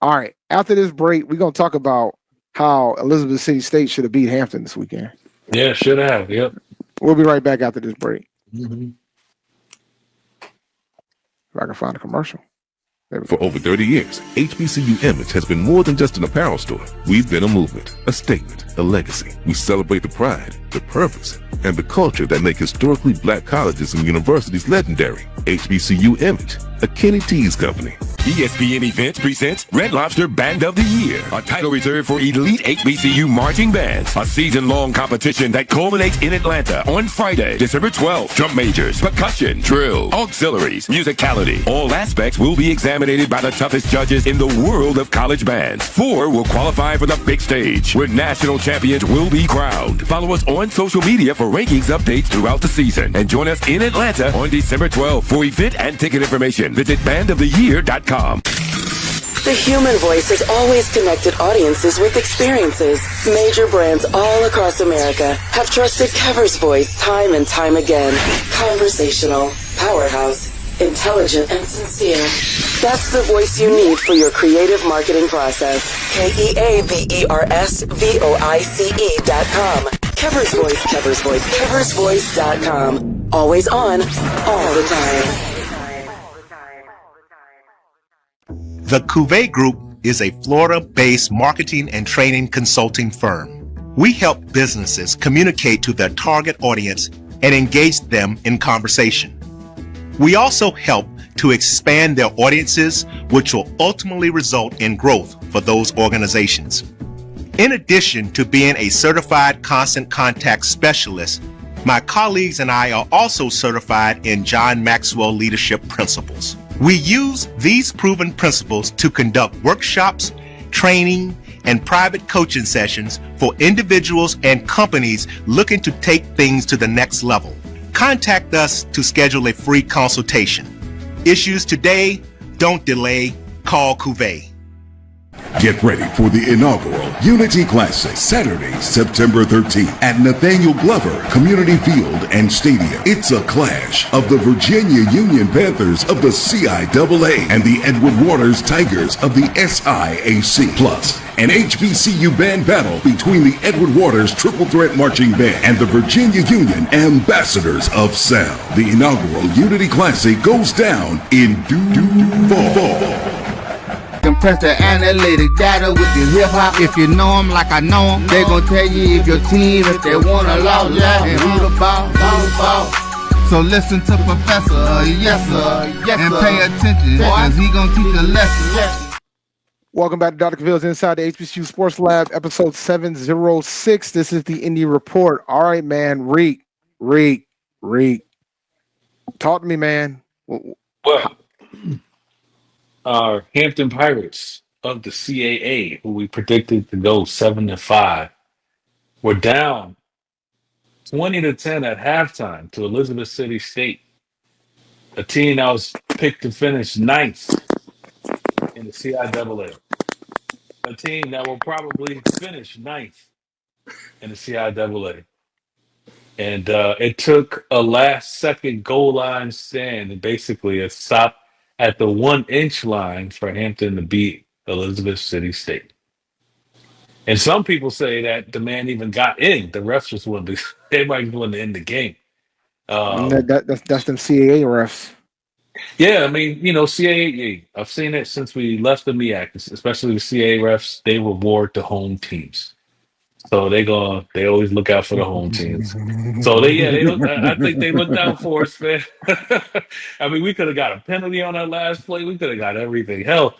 Speaker 2: All right. After this break, we're gonna talk about how Elizabeth City State should have beat Hampton this weekend.
Speaker 3: Yeah, should have. Yep.
Speaker 2: We'll be right back after this break.
Speaker 3: Mm-hmm.
Speaker 2: If I can find a commercial.
Speaker 7: For over 30 years, HBCU Image has been more than just an apparel store. We've been a movement, a statement, a legacy. We celebrate the pride, the purpose, and the culture that make historically black colleges and universities legendary. HBCU Image, a Kenny T's company.
Speaker 9: ESPN Events presents Red Lobster Band of the Year, a title reserved for elite HBCU marching bands. A season-long competition that culminates in Atlanta on Friday, December 12th. Drum majors, percussion, drill, auxiliaries, musicality. All aspects will be examined by the toughest judges in the world of college bands. 4 will qualify for the big stage, where national champions will be crowned. Follow us on social media for rankings updates throughout the season. And join us in Atlanta on December 12th. For event and ticket information, visit bandoftheyear.com.
Speaker 10: The human voice has always connected audiences with experiences. Major brands all across America have trusted Kever's voice time and time again. Conversational, powerhouse, intelligent, and sincere. That's the voice you need for your creative marketing process. KeversVoice.com. Kever's Voice, Kever's Voice, KeversVoice.com. Always on, all the time.
Speaker 11: The Cavil Group is a Florida-based marketing and training consulting firm. We help businesses communicate to their target audience and engage them in conversation. We also help to expand their audiences, which will ultimately result in growth for those organizations. In addition to being a certified constant contact specialist, my colleagues and I are also certified in John Maxwell Leadership Principles. We use these proven principles to conduct workshops, training, and private coaching sessions for individuals and companies looking to take things to the next level. Contact us to schedule a free consultation. Issues today, don't delay, call Cavil.
Speaker 5: Get ready for the inaugural Unity Classic, Saturday, September 13th at Nathaniel Glover Community Field and Stadium. It's a clash of the Virginia Union Panthers of the CIAA and the Edward Waters Tigers of the SIAC. Plus, an HBCU band battle between the Edward Waters Triple Threat Marching Band and the Virginia Union Ambassadors of Sound. The inaugural Unity Classic goes down in due fall.
Speaker 1: Compress the analytic data with your hip-hop. If you know them like I know them, they gon' tell you if your team, if they want a lot, and who the ball. So listen to Professor, yes sir, and pay attention, cause he gon' teach a lesson.
Speaker 2: Welcome back to Dr. Cavill's Inside the HBCU Sports Lab, episode 706. This is the Indy Report. All right, man, Reek. Talk to me, man.
Speaker 3: Well, our Hampton Pirates of the CAA, who we predicted to go 7-5, were down 20-10 at halftime to Elizabeth City State, a team that was picked to finish 9th in the CIAA, a team that will probably finish 9th in the CIAA. And it took a last-second goal line stand and basically a stop at the 1-inch line for Hampton to beat Elizabeth City State. And some people say that the man even got in. The refs just wanted to, everybody wanted to end the game.
Speaker 2: That's them CAA refs.
Speaker 3: Yeah, I mean, CAA, I've seen it since we left the MEAC, especially the CAA refs, they reward the home teams. So they always look out for the home teams. So I think they looked out for us, man. I mean, we could have got a penalty on that last play. We could have got everything. Hell,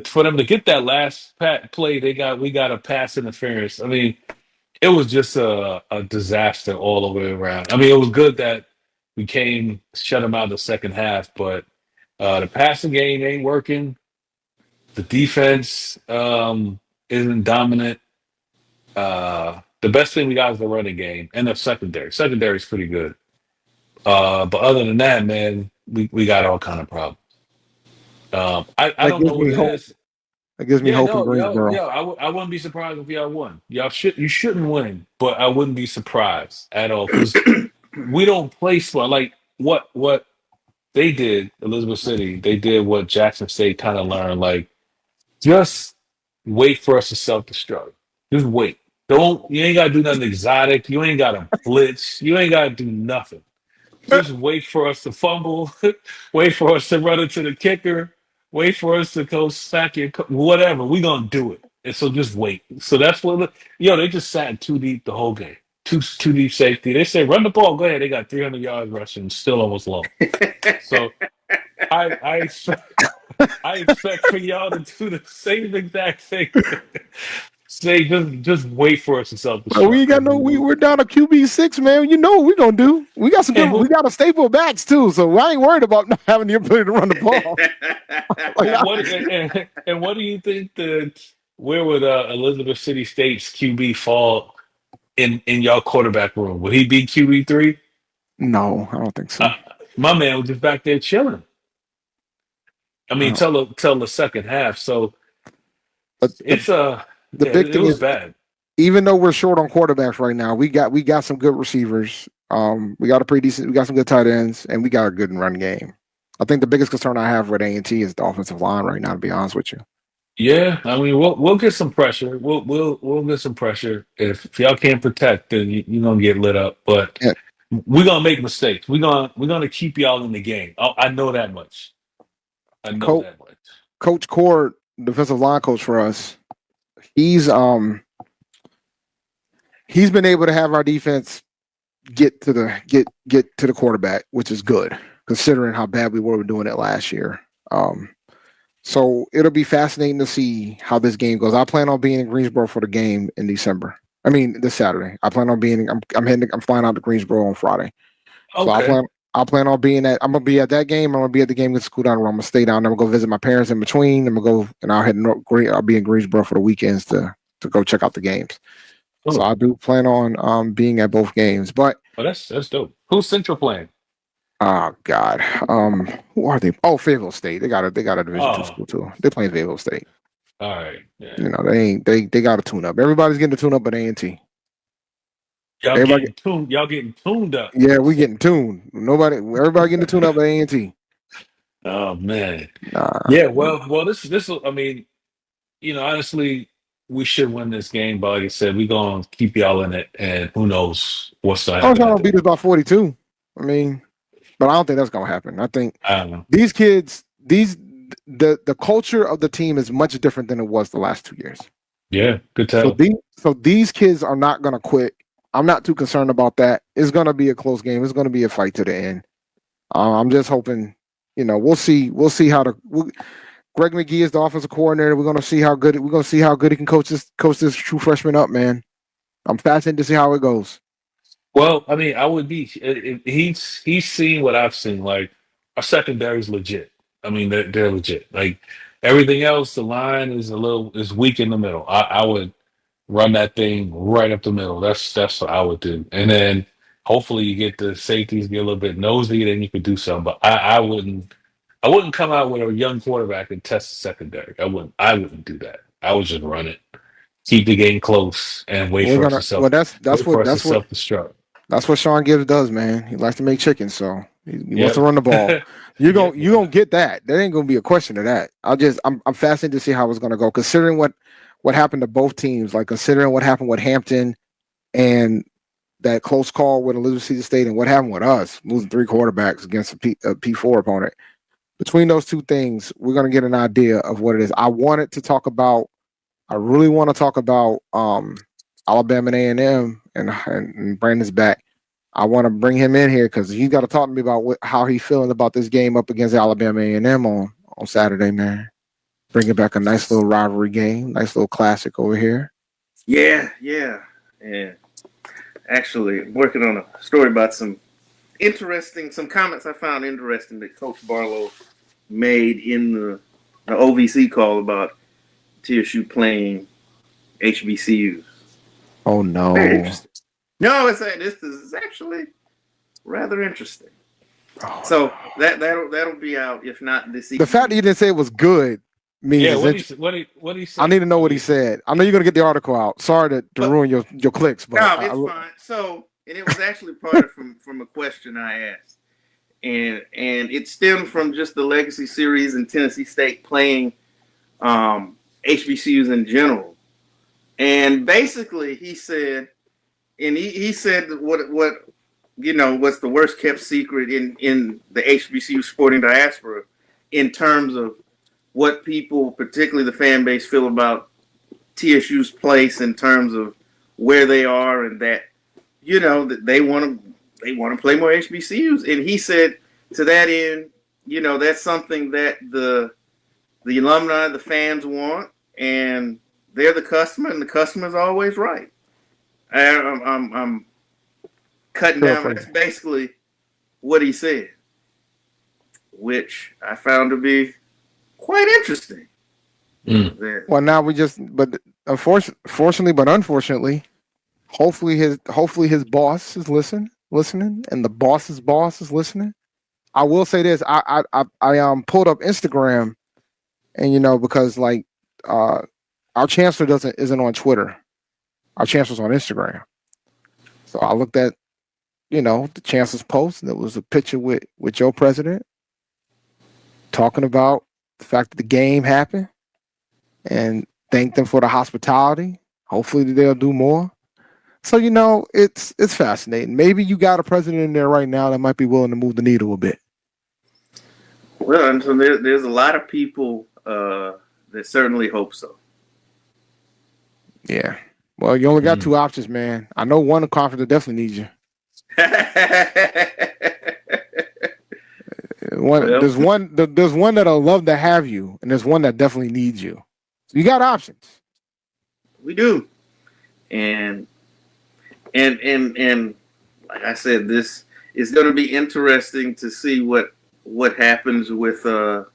Speaker 3: for them to get that last play, we got a pass interference. I mean, it was just a disaster all the way around. I mean, it was good that we shut them out the second half, but the passing game ain't working. The defense isn't dominant. The best thing we got is the running game and the secondary. Secondary is pretty good. But other than that, man, we got all kind of problems. I don't know what it is.
Speaker 2: That gives me hope in Greensboro.
Speaker 3: Yeah, I wouldn't be surprised if y'all won. You shouldn't win, but I wouldn't be surprised at all because we don't play smart. Like what they did, Elizabeth City, they did what Jackson State kind of learned. Like, just wait for us to self-destruct. Just wait. You ain't gotta do nothing exotic. You ain't gotta blitz. You ain't gotta do nothing. Just wait for us to fumble. Wait for us to run into the kicker. Wait for us to go sack your whatever. We gonna do it. And so just wait. So that's what they just sat too deep the whole game. Too deep safety. They say run the ball. Go ahead. They got 300 yards rushing. Still almost low. So I expect for y'all to do the same exact thing. Say just wait for us to self-destruct.
Speaker 2: We ain't got we're down to QB6, man. You know what we're gonna do. We got some we got a staple backs too, so I ain't worried about not having the ability to run the ball.
Speaker 3: And what do you think where would Elizabeth City State's QB fall in y'all quarterback room? Would he be QB3?
Speaker 2: No, I don't think so.
Speaker 3: My man was just back there chilling. I mean, till the second half. So it's
Speaker 2: the big thing is
Speaker 3: bad.
Speaker 2: Even though we're short on quarterbacks right now, we got some good receivers. We got some good tight ends, and we got a good run game. I think the biggest concern I have with A&T is the offensive line right now, to be honest with you.
Speaker 3: Yeah, I mean, we'll get some pressure. We'll get some pressure. If y'all can't protect, then you're gonna get lit up. But we're gonna make mistakes. We're gonna keep y'all in the game. I know that much. I know that much.
Speaker 2: Coach Cord, defensive line coach for us, he's been able to have our defense get to the quarterback, which is good considering how bad we were doing it last year. So it'll be fascinating to see how this game goes. I plan on being in Greensboro for the game in December. I mean, this Saturday. I plan on being. I'm flying out to Greensboro on Friday.
Speaker 3: Okay.
Speaker 2: So I plan on being at. I'm gonna be at that game. I'm gonna be at the game with School Down. I'm gonna stay down. I'm gonna go visit my parents in between. I'm gonna go and I'll be in Greensboro for the weekends to go check out the games. Oh. So I do plan on being at both games. But
Speaker 3: that's dope. Who's Central playing?
Speaker 2: Oh God, who are they? Oh, Fayetteville State. They got a Division II school too. They're playing Fayetteville State.
Speaker 3: All right. Yeah.
Speaker 2: You know, they got to tune up. Everybody's getting to tune up but A&T. Everybody,
Speaker 3: Y'all getting tuned up.
Speaker 2: yeah, we getting tuned. Everybody getting to tune up at A&T.
Speaker 3: Oh man.
Speaker 2: Nah,
Speaker 3: Yeah. Well. This. I mean, honestly, we should win this game. But like I said, we gonna keep y'all in it, and who knows what's gonna
Speaker 2: I was
Speaker 3: happen
Speaker 2: trying
Speaker 3: at
Speaker 2: to
Speaker 3: the
Speaker 2: beat us
Speaker 3: end.
Speaker 2: by 42. I mean, but I don't think that's gonna happen. I think
Speaker 3: I don't know.
Speaker 2: these kids, the culture of the team is much different than it was the last 2 years.
Speaker 3: Yeah. Good
Speaker 2: So
Speaker 3: tell.
Speaker 2: these kids are not gonna quit. I'm not too concerned about that. It's gonna be a close game. It's gonna be a fight to the end. I'm just hoping, we'll see. We'll see how Greg McGee is the offensive coordinator. We're gonna see how good he can coach this true freshman up, man. I'm fascinated to see how it goes.
Speaker 3: Well, I mean, I would be. He's seen what I've seen. Like our secondary is legit. I mean, they're legit. Like everything else, the line is weak in the middle. I would run that thing right up the middle. That's what I would do. And then hopefully you get the safeties get a little bit nosy, then you could do something. But I wouldn't come out with a young quarterback and test the secondary. I wouldn't do that. I would just run it, keep the game close, and wait
Speaker 2: We're
Speaker 3: for us
Speaker 2: gonna.
Speaker 3: to self
Speaker 2: Well, that's
Speaker 3: wait for us to
Speaker 2: what
Speaker 3: self destruct.
Speaker 2: that's what Sean Gibbs does, man. He likes to make chicken, so he wants
Speaker 3: Yep.
Speaker 2: to run the ball. You
Speaker 3: Yep.
Speaker 2: gonna get that. There ain't gonna be a question of that. I'm fascinated to see how it's gonna go, considering what happened to both teams. Like considering what happened with Hampton and that close call with Elizabeth State, and what happened with us losing 3 quarterbacks against a P4 opponent. Between those two things, we're gonna get an idea of what it is. I really want to talk about Alabama and A&M, and Brandon's back. I want to bring him in here because he's got to talk to me about how he's feeling about this game up against Alabama A&M on Saturday, man. Bringing back a nice little rivalry game, nice little classic over here.
Speaker 4: Yeah. Actually, I'm working on a story about some comments I found interesting that Coach Barlow made in the OVC call about TSU playing HBCUs.
Speaker 2: Oh no!
Speaker 4: Very interesting. No, this is actually rather interesting.
Speaker 2: Oh,
Speaker 4: so that'll be out if not this evening.
Speaker 2: The fact that you didn't say it was good means
Speaker 3: Yeah, what he said.
Speaker 2: I need to know what he said. I know you're gonna get the article out. Sorry to ruin your clicks, but
Speaker 4: no, it's fine. So, and it was actually part of from a question I asked, and it stemmed from just the legacy series and Tennessee State playing HBCUs in general. And basically, he said, and he said what what's the worst kept secret in the HBCU sporting diaspora in terms of what people, particularly the fan base, feel about TSU's place in terms of where they are, and that that they want to play more HBCUs. And he said to that end, that's something that the alumni, the fans want, and they're the customer, and the customer's always right. I'm cutting down. That's basically what he said, which I found to be quite interesting.
Speaker 2: Well, now but unfortunately, hopefully his boss is listening, and the boss's boss is listening. I will say this: I pulled up Instagram, and because like our chancellor isn't on Twitter, our chancellor's on Instagram. So I looked at the chancellor's post, and it was a picture with your president talking about the fact that the game happened and thank them for the hospitality. Hopefully they'll do more. So it's fascinating. Maybe you got a president in there right now that might be willing to move the needle a bit.
Speaker 4: Well, and so there's a lot of people that certainly hope so.
Speaker 2: Yeah. Well, you only got 2 options, man. I know one conference that definitely needs you. There's one that'll love to have you, and there's one that definitely needs you. So you got options.
Speaker 4: We do, and like I said, this is going to be interesting to see what happens with the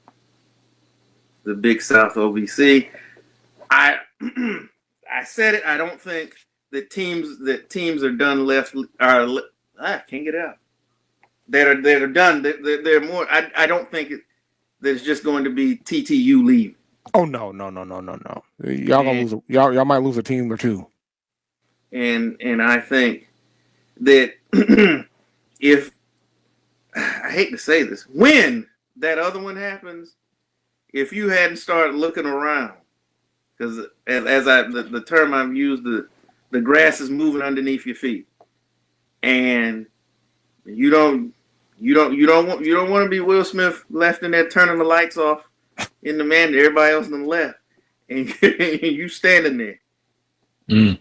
Speaker 4: Big South OVC. I said it. I don't think that teams are done left. I can't get it out. That are done. They're more. I don't think there's just going to be TTU leaving.
Speaker 2: Oh no. Y'all gonna lose. Y'all might lose a team or two.
Speaker 4: And I think that if I hate to say this, when that other one happens, if you hadn't started looking around, because the term I've used, the grass is moving underneath your feet, and you don't want to be Will Smith left in there turning the lights off in the man, everybody else on the left, and you standing there.
Speaker 3: Mm.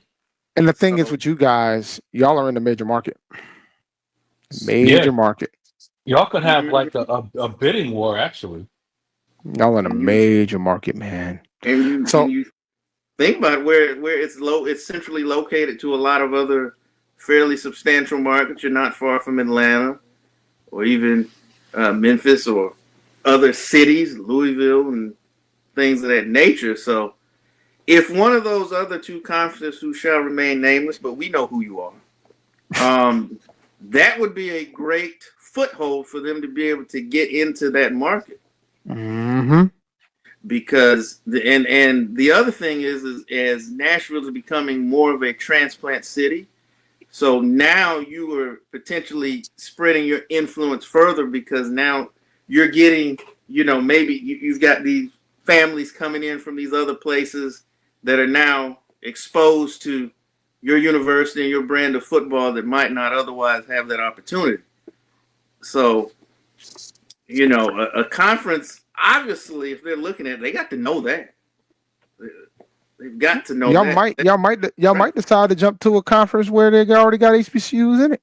Speaker 2: And the thing is with you guys, y'all are in the major market. Major market.
Speaker 3: Y'all could have like a bidding war, actually.
Speaker 2: Y'all in a major market, man.
Speaker 4: And you think about where it's centrally located to a lot of other fairly substantial markets. You're not far from Atlanta or even Memphis or other cities, Louisville and things of that nature. So if one of those other two conferences who shall remain nameless, but we know who you are, that would be a great foothold for them to be able to get into that market.
Speaker 2: Mm-hmm.
Speaker 4: Because the other thing is as Nashville is becoming more of a transplant city, so now you are potentially spreading your influence further because now you're getting, maybe you've got these families coming in from these other places that are now exposed to your university and your brand of football that might not otherwise have that opportunity. So, a conference, obviously, if they're looking at it, they got to know that. They've got to know that.
Speaker 2: Y'all might decide to jump to a conference where they already got HBCUs in it.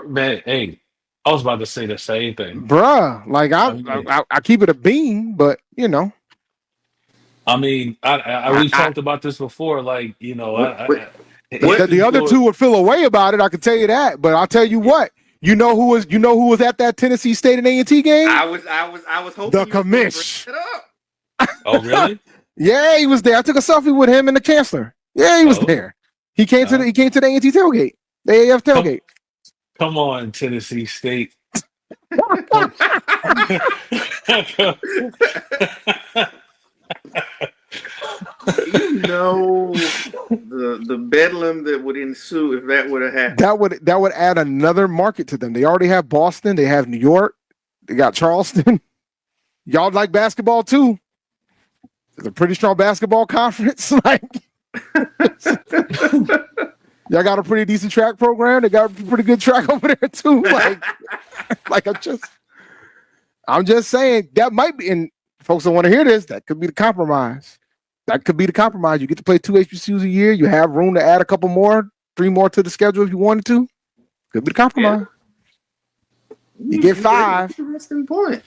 Speaker 3: Man, hey, I was about to say the same thing.
Speaker 2: Bruh, like I keep it a bean, but
Speaker 3: I mean, we talked about this before. Like,
Speaker 2: the other two would feel a way about it. I can tell you that. But I'll tell you what. You know who was at that Tennessee State and A&T game?
Speaker 4: I was hoping
Speaker 2: the commish.
Speaker 3: Oh, really?
Speaker 2: Yeah, he was there. I took a selfie with him and the chancellor. Yeah, he was there. He came to the A&T tailgate, the AAF tailgate.
Speaker 3: Come on, Tennessee State.
Speaker 4: The bedlam that would ensue if that would have happened.
Speaker 2: That would add another market to them. They already have Boston. They have New York. They got Charleston. Y'all like basketball too. It's a pretty strong basketball conference. Like, y'all got a pretty decent track program. They got a pretty good track over there too. I'm just saying that might be. And folks don't want to hear this. That could be the compromise. You get to play 2 HBCUs a year. You have room to add a couple more, 3 more to the schedule if you wanted to. Could be the compromise. Yeah. You get 5.
Speaker 4: That's the point.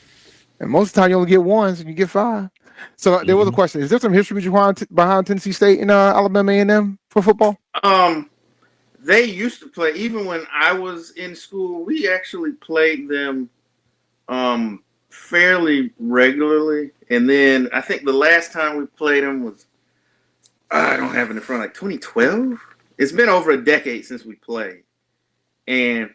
Speaker 2: And most of the time you only get 1, so you get 5. So there was a question. Is there some history behind Tennessee State and Alabama A&M for football?
Speaker 4: They used to play, even when I was in school, we actually played them fairly regularly. And then I think the last time we played them was, I don't have it in front, like 2012. It's been over a decade since we played. And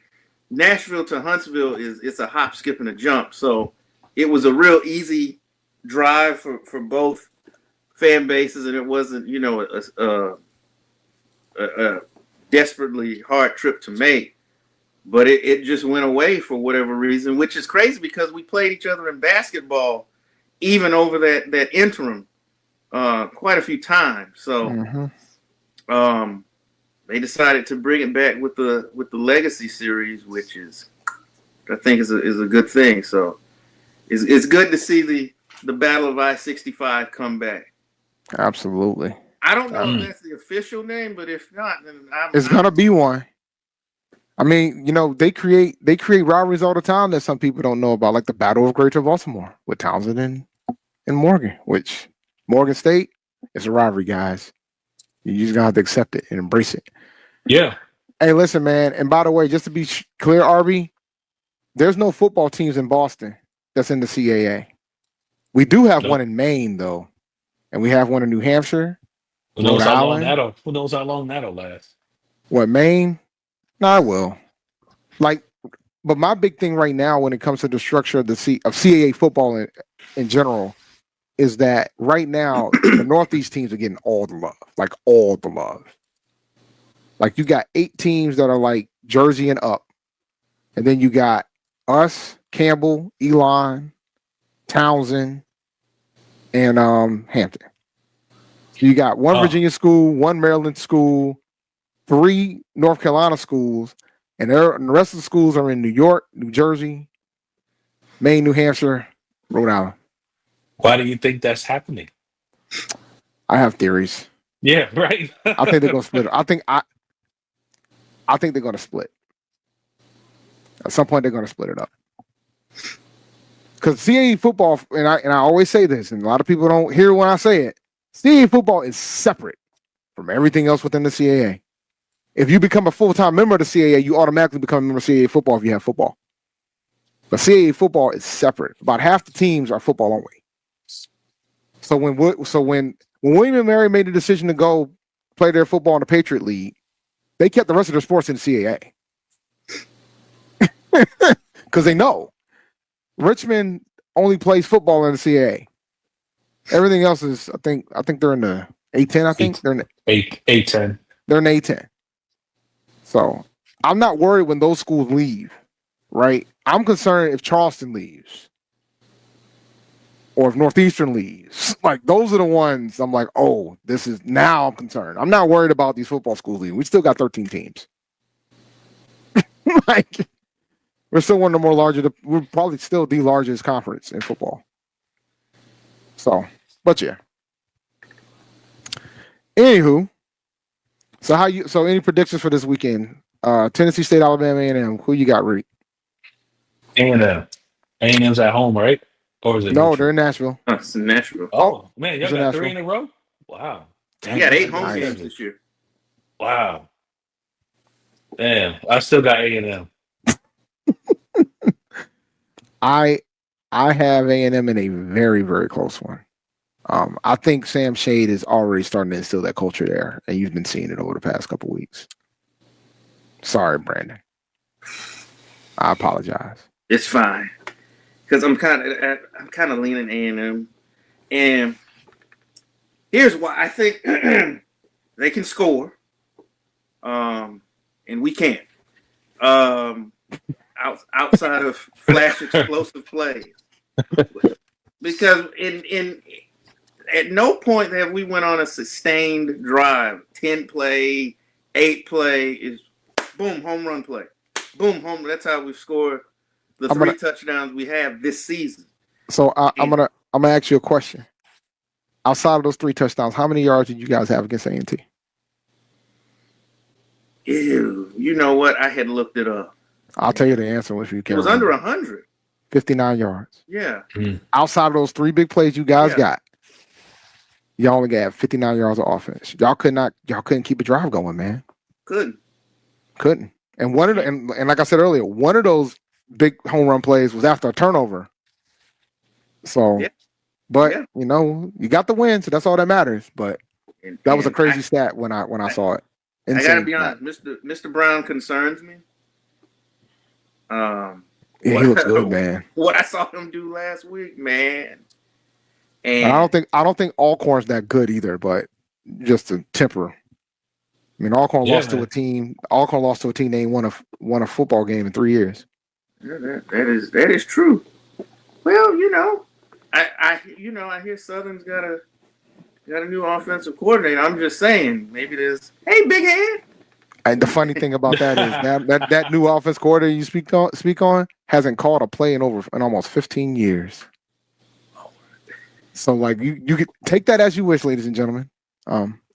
Speaker 4: Nashville to Huntsville it's a hop, skip, and a jump. So it was a real easy drive for both fan bases, and it wasn't, a desperately hard trip to make. But it just went away for whatever reason, which is crazy because we played each other in basketball even over that interim quite a few times. So they decided to bring it back with the Legacy series, which I think is a good thing. So it's good to see the Battle of I-65 come back.
Speaker 2: Absolutely.
Speaker 4: I don't know if that's the official name, but if not, then
Speaker 2: it's gonna be one. I mean, they create rivalries all the time that some people don't know about, like the Battle of Greater Baltimore with Townsend and Morgan, which Morgan State is a rivalry, guys. You just gotta have to accept it and embrace it.
Speaker 3: Yeah.
Speaker 2: Hey, listen, man. And by the way, just to be clear, RB, there's no football teams in Boston that's in the CAA. We do have one in Maine, though, and we have one in New Hampshire.
Speaker 3: Who knows how long that'll last?
Speaker 2: What, Maine? No, I will. But my big thing right now when it comes to the structure of CAA football in general is that right now the Northeast teams are getting all the love, like all the love. Like you got 8 teams that are like Jersey and up, and then you got us, Campbell, Elon, Townsend, and Hampton. So you got one Virginia school, one Maryland school, 3 North Carolina schools, and the rest of the schools are in New York, New Jersey, Maine, New Hampshire, Rhode Island.
Speaker 3: Why do you think that's happening?
Speaker 2: I have theories.
Speaker 3: Yeah, right.
Speaker 2: I think they're gonna split it. I think they're gonna split. At some point, they're gonna split it up. Because CAA football, and I always say this, and a lot of people don't hear when I say it. CAA football is separate from everything else within the CAA. If you become a full-time member of the CAA, you automatically become a member of CAA football if you have football. But CAA football is separate. About half the teams are football only. So when William and Mary made the decision to go play their football in the Patriot League, they kept the rest of their sports in the CAA. Because they know Richmond only plays football in the CAA. Everything else is, I think they're in the A10. I think they're in the
Speaker 3: A10.
Speaker 2: They're in the A10. So I'm not worried when those schools leave, right? I'm concerned if Charleston leaves or if Northeastern leaves. Like those are the ones I'm like, oh, this is now I'm concerned. I'm not worried about these football schools leaving. We still got 13 teams. Like we're still one of the more larger. We're probably still the largest conference in football. So, but yeah. Anywho, so any predictions for this weekend? Tennessee State, Alabama, A&M. Who you got, Reed?
Speaker 3: A&M. A&M's at home, right? Or is it?
Speaker 2: No, they're in Nashville.
Speaker 4: It's in Nashville.
Speaker 3: Oh man, y'all got
Speaker 2: Nashville.
Speaker 3: 3 in a row. Wow.
Speaker 4: You got 8 home games this year.
Speaker 3: Wow. Damn, I still got A&M.
Speaker 2: I have A&M in a very, very close one. I think Sam Shade is already starting to instill that culture there, and you've been seeing it over the past couple weeks. Sorry, Brandon. I apologize.
Speaker 4: It's fine, because I'm kind of leaning A&M, and here's why I think they can score, and we can't. Outside of flash explosive plays, because in at no point have we went on a sustained drive. 10 play, 8 play is boom home run play, boom home. That's how we've scored the 3 touchdowns we have this season.
Speaker 2: So I'm gonna ask you a question. Outside of those 3 touchdowns, how many yards did you guys have against A&T?
Speaker 4: Ew, you know what? I had looked it up.
Speaker 2: I'll tell you the answer if you can.
Speaker 4: It was under 100.
Speaker 2: 59 yards.
Speaker 4: Yeah.
Speaker 2: Outside of those 3 big plays you guys got, y'all only got 59 yards of offense. Y'all couldn't keep a drive going, man.
Speaker 4: Couldn't.
Speaker 2: And one of the, and like I said earlier, one of those big home run plays was after a turnover. So, you know, you got the win, so that's all that matters. But that was a crazy stat when I saw it.
Speaker 4: I gotta be honest, Mr. Brown concerns me.
Speaker 2: Yeah, he looks good, man.
Speaker 4: What I saw him do last week, man.
Speaker 2: And I don't think Alcorn's that good either, but just to temper. I mean, Alcorn lost to a team. Alcorn lost to a team they ain't won a football game in 3 years.
Speaker 4: Yeah, that is true. Well, you know, I hear Southern's got a new offensive coordinator. I'm just saying, maybe there's big head.
Speaker 2: And the funny thing about that is that new offense coordinator you speak on hasn't called a play in almost 15 years. So like you could take that as you wish, ladies and gentlemen.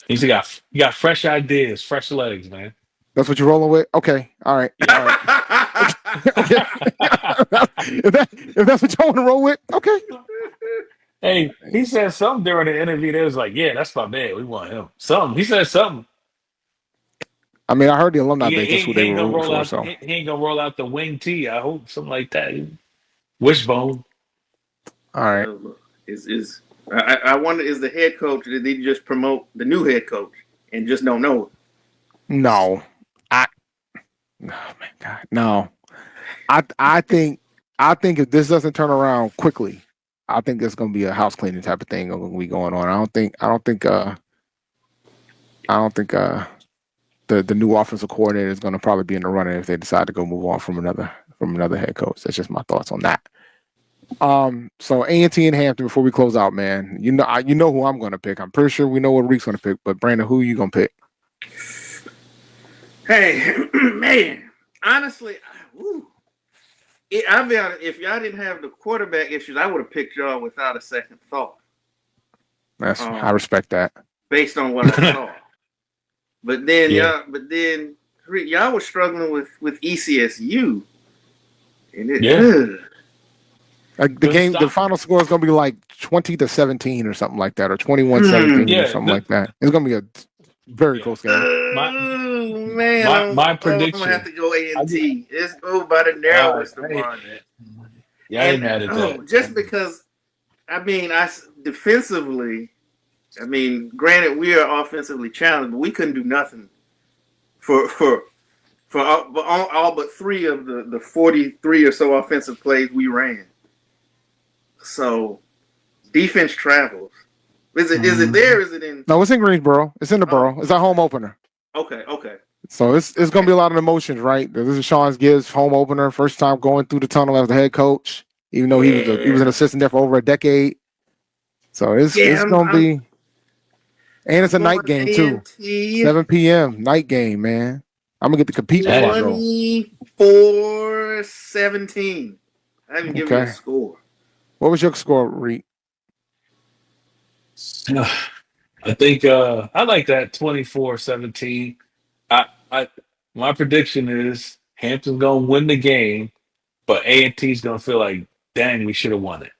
Speaker 3: You got fresh ideas, fresh legs, man.
Speaker 2: That's what you're rolling with? Okay. All right. Okay. if that's what y'all want to roll with, okay.
Speaker 3: Hey, he said something during the interview. They was like, "Yeah, that's my man. We want him." Something. He said something.
Speaker 2: I mean, I heard the alumni base. That's who they were rooting for. So
Speaker 3: he ain't gonna roll out the wing T. I hope something like that. Wishbone.
Speaker 2: All right.
Speaker 4: I wonder, is the head coach, did they just promote the new head coach and just don't know it?
Speaker 2: No. Oh my God. No. I think if this doesn't turn around quickly, I think there's going to be a house cleaning type of thing going to be going on. I don't think the new offensive coordinator is going to probably be in the running if they decide to go move on from another head coach. That's just my thoughts on that. So A&T and Hampton, before we close out, man, you know who I'm going to pick. I'm pretty sure we know what Reek's going to pick, but Brandon, who are you going to pick?
Speaker 4: Hey, man, honestly, I'll be honest, if y'all didn't have the quarterback issues, I would have picked y'all without a second thought.
Speaker 2: I respect that.
Speaker 4: Based on what I saw. But then y'all were struggling with ECSU. And
Speaker 2: the final score is going to be like 20-17 or something like that, or 21-17 or something like that. It's going to be a very close game.
Speaker 3: My prediction.
Speaker 4: I'm gonna have to go A&T. Let's go by the narrowest margin.
Speaker 3: Yeah, I ain't mad at that.
Speaker 4: Just because, defensively, granted we are offensively challenged, but we couldn't do nothing for all but 3 of the 43 or so offensive plays we ran. So defense travels. Is it there? Is it in?
Speaker 2: No, it's in Greensboro. It's in the borough. It's a home opener.
Speaker 4: Okay.
Speaker 2: So it's going to be a lot of emotions, right? This is Sean Gibbs' home opener, first time going through the tunnel as the head coach, even though he was an assistant there for over a decade. So it's going to be, and it's a night game too, 7 p.m. night game, man. I'm gonna get to compete.
Speaker 4: 24-17. I haven't given you a score.
Speaker 2: What was your score, Reed?
Speaker 3: I think I like that 24-17. My prediction is Hampton's gonna win the game, but A&T's gonna feel like, dang, we should have won it.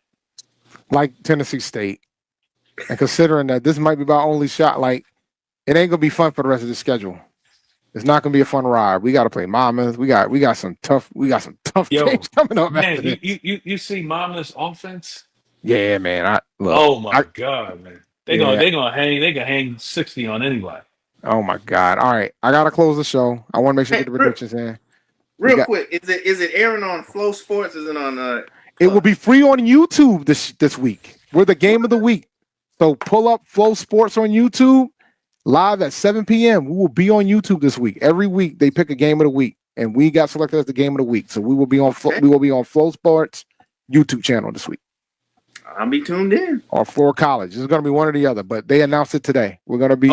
Speaker 2: Like Tennessee State. And considering that this might be my only shot, like it ain't gonna be fun for the rest of the schedule. It's not gonna be a fun ride. We gotta play Monmouth. We got some tough games coming up.
Speaker 3: Man, you see Monmouth's offense?
Speaker 2: Yeah, man.
Speaker 3: Oh my God, man. They gonna hang 60 on anybody.
Speaker 2: Oh my God. All right. I gotta close the show. I want to make sure we get the predictions in.
Speaker 4: Real quick, is it airing on Flow Sports? Is it on
Speaker 2: It will be free on YouTube this week. We're the game of the week. So pull up Flow Sports on YouTube live at 7 p.m. We will be on YouTube this week. Every week they pick a game of the week, and we got selected as the game of the week. So we will be on Flow Sports YouTube channel this week.
Speaker 4: I'll be tuned in.
Speaker 2: Or Florida College. It's going to be one or the other, but they announced it today. We're going to be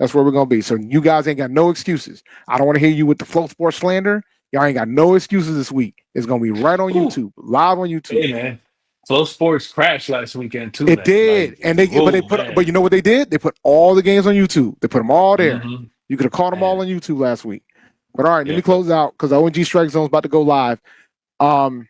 Speaker 2: that's where we're going to be. So you guys ain't got no excuses. I don't want to hear you with the Flow Sports slander. Y'all ain't got no excuses this week. It's going to be right on YouTube, live on YouTube.
Speaker 3: Hey man. Flow Sports crashed last weekend too.
Speaker 2: It did, but you know what they did? They put all the games on YouTube. They put them all there. Mm-hmm. You could have caught them all on YouTube last week. But all right, let me close out because ONG Strike Zone is about to go live. Thank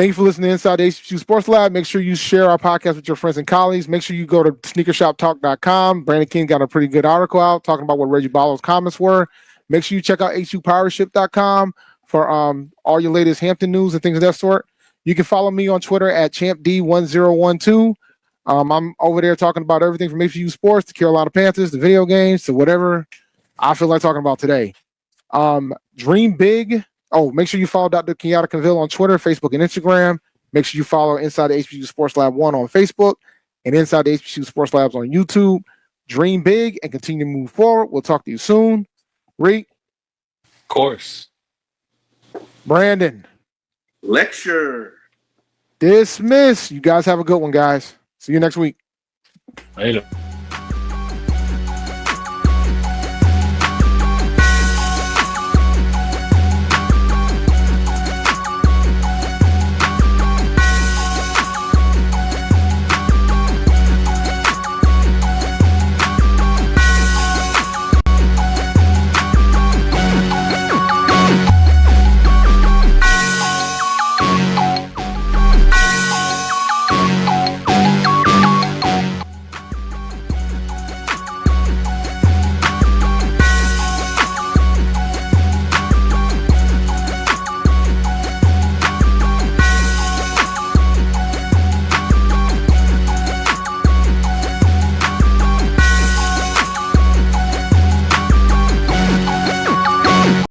Speaker 2: you for listening to Inside the HBCU Sports Lab. Make sure you share our podcast with your friends and colleagues. Make sure you go to sneakershoptalk.com. Brandon King got a pretty good article out talking about what Reggie Barlow's comments were. Make sure you check out HUPowership.com for all your latest Hampton news and things of that sort. You can follow me on Twitter at champd1012. I'm over there talking about everything from HBCU sports to Carolina Panthers to video games to whatever I feel like talking about today. Dream big. Oh, make sure you follow Dr. Kenyatta Cavil on Twitter, Facebook, and Instagram. Make sure you follow Inside the HBCU Sports Lab 1 on Facebook and Inside the HBCU Sports Labs on YouTube. Dream big and continue to move forward. We'll talk to you soon. Reek.
Speaker 3: Of course.
Speaker 2: Brandon.
Speaker 4: Lecture.
Speaker 2: Dismiss. You guys have a good one, guys. See you next week.
Speaker 3: Later.